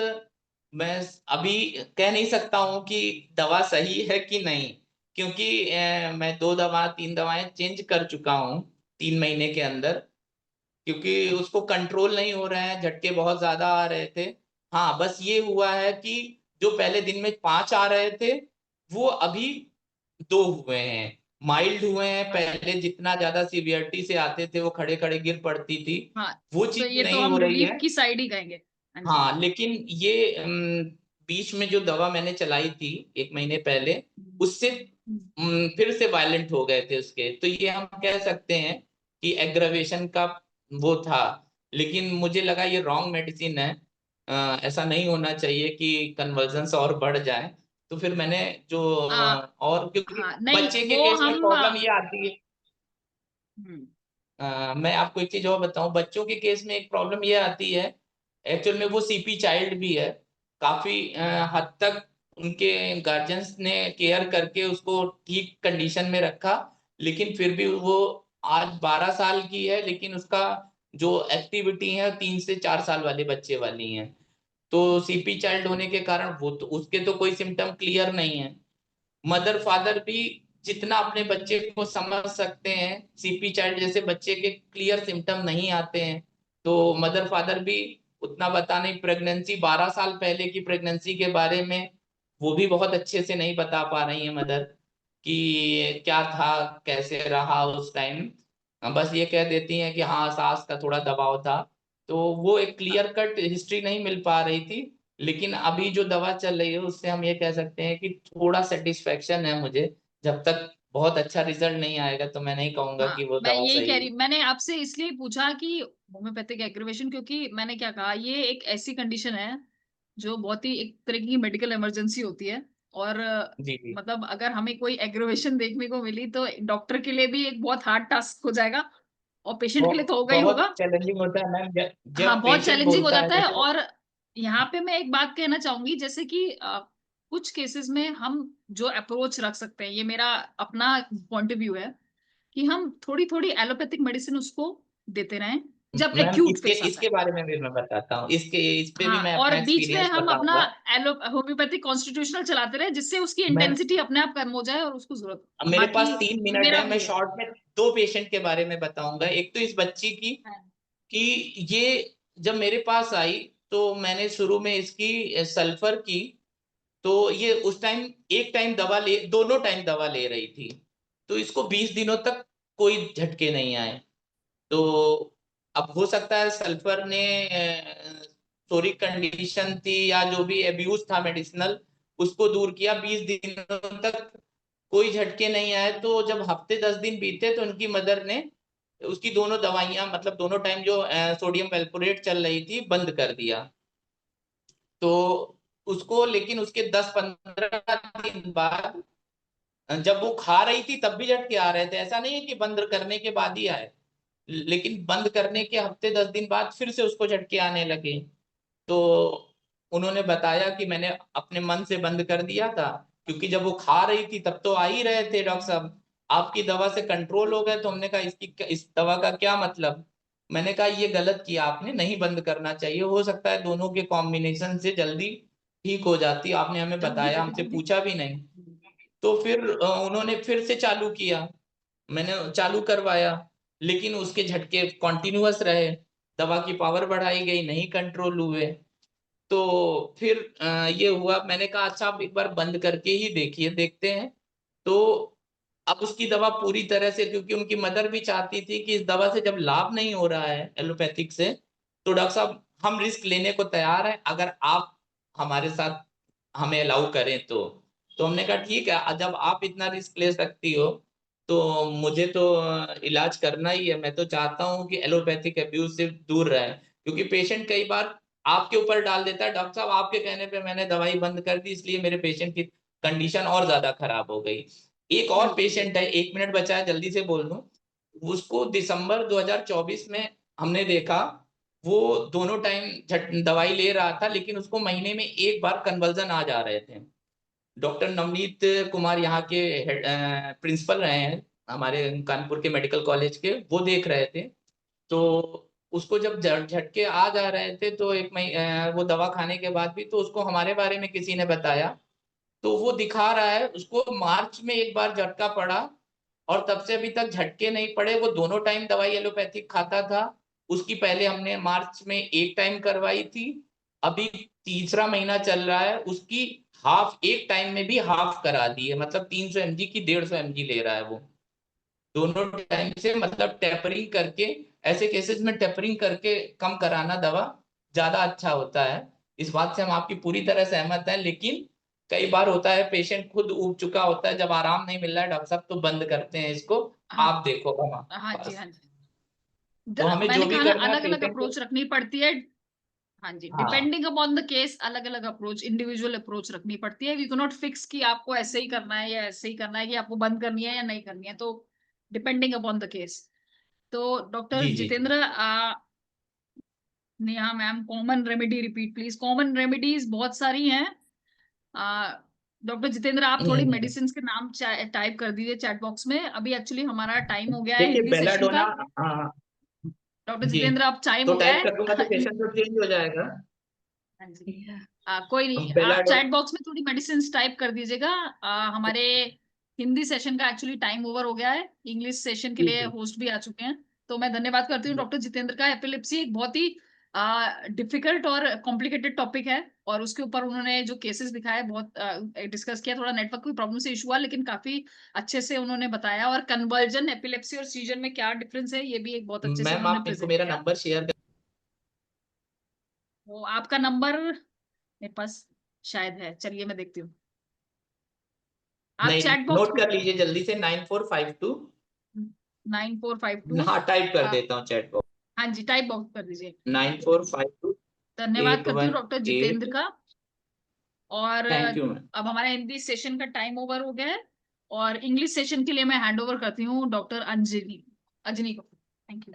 मैं अभी कह नहीं सकता हूँ कि दवा सही है कि नहीं, क्योंकि मैं 2 दवा 3 दवाएं चेंज कर चुका हूँ 3 महीने के अंदर, क्योंकि उसको कंट्रोल नहीं हो रहे हैं, झटके बहुत ज्यादा आ रहे थे। हाँ, बस ये हुआ है कि जो पहले दिन में 5 आ रहे थे, वो अभी 2 हुए हैं, माइल्ड हुए हैं। पहले जितना ज्यादा सीवियरिटी से आते थे, वो खड़े खड़े गिर पड़ती थी, हाँ, वो तो चीज ये तो नहीं हो हम रही रिलीफ है। की साइड ही कहेंगे। हाँ जी। हाँ, लेकिन ये बीच में जो दवा मैंने चलाई थी 1 महीने पहले, उससे हम्म। फिर से वायलेंट हो गए थे उसके, तो ये हम कह सकते हैं कि एग्रावेशन का वो था। लेकिन मुझे लगा ये रॉन्ग मेडिसिन है, ऐसा नहीं होना चाहिए कि कन्वर्जन्स और बढ़ जाए। तो फिर मैंने जो आ, और क्योंकि हाँ, नहीं बच्चे के वो केस में हम प्रॉब्लम ये आती है। हम्म। मैं आपको एक चीज और बताऊं, बच्चों के केस में एक प्रॉब्लम ये आती है, एक्चुअल में वो सीपी चाइल्ड भी है। काफी हद तक उनके गार्जियंस ने केयर करके उसको ठीक कंडीशन में रखा, लेकिन फिर भी वो आज 12 साल की है, लेकिन उसका जो एक्टिविटी है 3 से 4 साल वाले बच्चे वाली है। तो सीपी चाइल्ड होने के कारण वो तो उसके तो कोई सिम्टम क्लियर नहीं है। मदर फादर भी जितना अपने बच्चे को समझ सकते हैं, सीपी चाइल्ड जैसे बच्चे के क्लियर सिम्टम नहीं आते हैं, तो मदर फादर भी उतना बता नहीं। प्रेगनेंसी 12 साल पहले की प्रेगनेंसी के बारे में वो भी बहुत अच्छे से नहीं बता पा रही है मदर, कि क्या था, कैसे रहा उस टाइम। बस ये कह देती हैं कि हाँ, सास का थोड़ा दबाव था। तो वो एक क्लियर कट हिस्ट्री नहीं मिल पा रही थी। लेकिन अभी जो दवा चल रही है उससे हम ये कह सकते हैं कि थोड़ा सेटिस्फेक्शन है मुझे। जब तक बहुत अच्छा रिजल्ट नहीं आएगा तो मैं नहीं कहूंगा हाँ, कि वो मैं दवा यही कह सही रही, है। मैंने आपसे इसलिए पूछा कि होम्योपैथिक एग्रीवेशन, क्योंकि मैंने क्या कहा, ये एक ऐसी कंडीशन है जो बहुत ही एक तरह की मेडिकल इमरजेंसी होती है। और जी जी। मतलब अगर हमें कोई एग्रीवेशन देखने को मिली तो डॉक्टर के लिए भी एक बहुत हार्ड टास्क हो जाएगा, और पेशेंट के लिए तो होगा ही बहुत होगा। चैलेंजिंग होता है मैम, हाँ, जब बहुत पेशेंट चैलेंजिंग हो बोलता है जाता है। जैसे। और यहाँ पे मैं एक बात कहना चाहूंगी, जैसे कि कुछ केसेस में हम जो अप्रोच रख सकते हैं, ये मेरा अपना पॉइंट ऑफ व्यू है, कि हम थोड़ी थोड़ी एलोपैथिक मेडिसिन उसको देते रहें जब मैम, एक्यूट इसके फेस आता इसके है। बारे में भी मैं बताता हूँ, इस पे भी हाँ, मैं और अपना बीच में एक्सपीरियंस हम अपना बताऊंगा। एलो होम्योपैथिक कॉन्स्टिट्यूशनल चलाते रहे, जिससे उसकी मैं इंटेंसिटी अपने आप कम हो जाए और उसको जरूरत। अब मेरे पास बाकी 3 मिनट मेरा है, मैं व्यू है। शॉर्ट में 2 पेशेंट के बारे में बताऊंगा। एक तो इस बच्ची की, हाँ। कि ये जब मेरे पास आई तो मैंने शुरू में इसकी सल्फर की, तो ये उस टाइम एक टाइम दवा ले, दोनों टाइम दवा ले रही थी, तो इसको 20 दिनों तक कोई झटके नहीं आए। तो अब हो सकता है सल्फर ने थोड़ी कंडीशन थी या जो भी एब्यूज था मेडिसिनल, उसको दूर किया। 20 दिनों तक कोई झटके नहीं आए, तो जब हफ्ते 10 दिन बीते तो उनकी मदर ने उसकी दोनों दवाइयां, मतलब दोनों टाइम जो सोडियम वेलपोरेट चल रही थी, बंद कर दिया। तो उसको, लेकिन उसके 10-15 दिन बाद जब वो खा रही थी तब भी झटके आ रहे थे, ऐसा नहीं है कि बंद करने के बाद ही आए। लेकिन बंद करने के हफ्ते 10 दिन बाद फिर से उसको झटके आने लगे। तो उन्होंने बताया कि मैंने अपने मन से बंद कर दिया था, क्योंकि जब वो खा रही थी तब तो आ ही रहे थे, डॉक्टर साहब आपकी दवा से कंट्रोल हो गए। तो हमने कहा इसकी, इस दवा का क्या मतलब। मैंने कहा ये गलत किया आपने, नहीं बंद करना चाहिए, हो सकता है दोनों के कॉम्बिनेशन से जल्दी ठीक हो जाती। आपने हमें बताया, हमसे पूछा भी नहीं। तो फिर उन्होंने फिर से चालू किया, मैंने चालू करवाया, लेकिन उसके झटके कॉन्टिन्यूअस रहे। दवा की पावर बढ़ाई गई, नहीं कंट्रोल हुए। तो फिर ये हुआ, मैंने कहा अच्छा आप एक बार बंद करके ही देखिए, देखते हैं। तो अब उसकी दवा पूरी तरह से, क्योंकि उनकी मदर भी चाहती थी कि इस दवा से जब लाभ नहीं हो रहा है एलोपैथिक से, तो डॉक्टर साहब हम रिस्क लेने को तैयार हैं, अगर आप हमारे साथ हमें अलाउ करें तो हमने कहा ठीक है, जब आप इतना रिस्क ले सकती हो तो मुझे तो इलाज करना ही है। मैं तो चाहता हूँ कि एलोपैथिक अब्यूज से दूर रहे, क्योंकि पेशेंट कई बार आपके ऊपर डाल देता है, डॉक्टर साहब आपके कहने पे मैंने दवाई बंद कर दी, इसलिए मेरे पेशेंट की कंडीशन और ज्यादा खराब हो गई। एक और बिल्कुल पेशेंट बिल्कुल। है, 1 मिनट बचा है, जल्दी से बोल दूं। उसको दिसंबर 2024 में हमने देखा, वो दोनों टाइम दवाई ले रहा था, लेकिन उसको महीने में एक बार कन्वर्जन आ जा रहे थे। डॉक्टर नवनीत कुमार यहाँ के प्रिंसिपल रहे हैं हमारे कानपुर के मेडिकल कॉलेज के, वो देख रहे थे। तो उसको जब झटके आ जा रहे थे तो वो दवा खाने के बाद भी, तो उसको हमारे बारे में किसी ने बताया। तो वो दिखा रहा है उसको मार्च में एक बार झटका पड़ा, और तब से अभी तक झटके नहीं पड़े। वो दोनों टाइम दवाई एलोपैथिक खाता था। उसकी पहले हमने मार्च में एक टाइम करवाई थी, अभी तीसरा महीना चल रहा है, उसकी हाफ, एक टाइम में भी हाफ करा दी है, मतलब 300 mg की 150 mg ले रहा है वो दोनों टाइम से। मतलब टेपरिंग करके, ऐसे केसेस में टेपरिंग करके कम कराना दवा ज्यादा अच्छा होता है। इस बात से हम आपकी पूरी तरह सहमत हैं, लेकिन कई बार होता है पेशेंट खुद ऊब चुका होता है, जब आराम नहीं मिल रहा है डॉक्टर साहब तो बंद करते हैं इसको। हाँ आप देखो हम हाँ जी, बस। हाँ जी। तो हमें मैंने जो भी कहा ना, करना है अलग अलग पेशेंट को। अप्रोच रखनी पड़ती है। हाँ जी, हाँ डिपेंडिंग अपॉन द केस अलग अलग अप्रोच, इंडिविजुअल अप्रोच रखनी पड़ती है। वी कैन नॉट फिक्स कि आपको ऐसे ही करना है या ऐसे ही करना है, कि आपको बंद करनी है या नहीं करनी है। तो डिपेंडिंग अपॉन द केस। तो डॉक्टर जी जी जी। Jitendra, Neha ma'am, common remedy repeat please. Common remedies बहुत सारी हैं। डॉक्टर जितेंद्र, आप थोड़ी हम्म। मेडिसिन के नाम टाइप कर दीजिए चैट बॉक्स में। अभी एक्चुअली हमारा टाइम हो गया है देखिए हिंदी सेशन बेलाडोना। का। हाँ डॉक्टर जी। जितेंद्र, आप टाइम तो हो गया टाइप कर दूंगा तो है। सेशन तो चेंज हो जाएगा। हाँ जी। कोई नहीं, आप बेलाडो। चैट बॉक्स में थोड़ी मेडिसिन टाइप कर दीजिएगा। हमारे हिंदी सेशन का एक्चुअली टाइम ओवर हो गया है, इंग्लिश सेशन के जी लिए जी। होस्ट भी आ चुके हैं। तो मैं धन्यवाद करती हूँ डॉक्टर जितेंद्र का। एपिलेप्सी एक बहुत ही डिफिकल्ट और कॉम्प्लिकेटेड टॉपिक है, और उसके ऊपर उन्होंने जो केसेस दिखाए बहुत डिस्कस किया। थोड़ा नेटवर्क की प्रॉब्लम से इशू हुआ, लेकिन काफी अच्छे से उन्होंने बताया। और कन्वर्जन, एपिलेप्सी और सीजर में क्या डिफरेंस है, ये भी एक बहुत अच्छे से मैम उन्होंने आप इनको प्रेजेंट मेरा किया। नंबर शेयर कर। वो आपका नंबर मेरे पास शायद है, चलिए मैं देखती हूँ। आप नहीं, चैट बॉक्स नोट में कर लीजिए जल्दी से, 9452। 9452। हाँ टाइप कर देता हूँ चैट बॉक्स। हाँ जी, टाइप बॉक्स कर दीजिए। 9452 धन्यवाद करती हूँ डॉक्टर 818। जितेंद्र का। और थैंक यू मैम। अब हमारा हिंदी सेशन का टाइम ओवर हो गया है, और इंग्लिश सेशन के लिए मैं हैंड ओवर करती हूँ डॉक्टर अंजनी अजनी को। Thank you.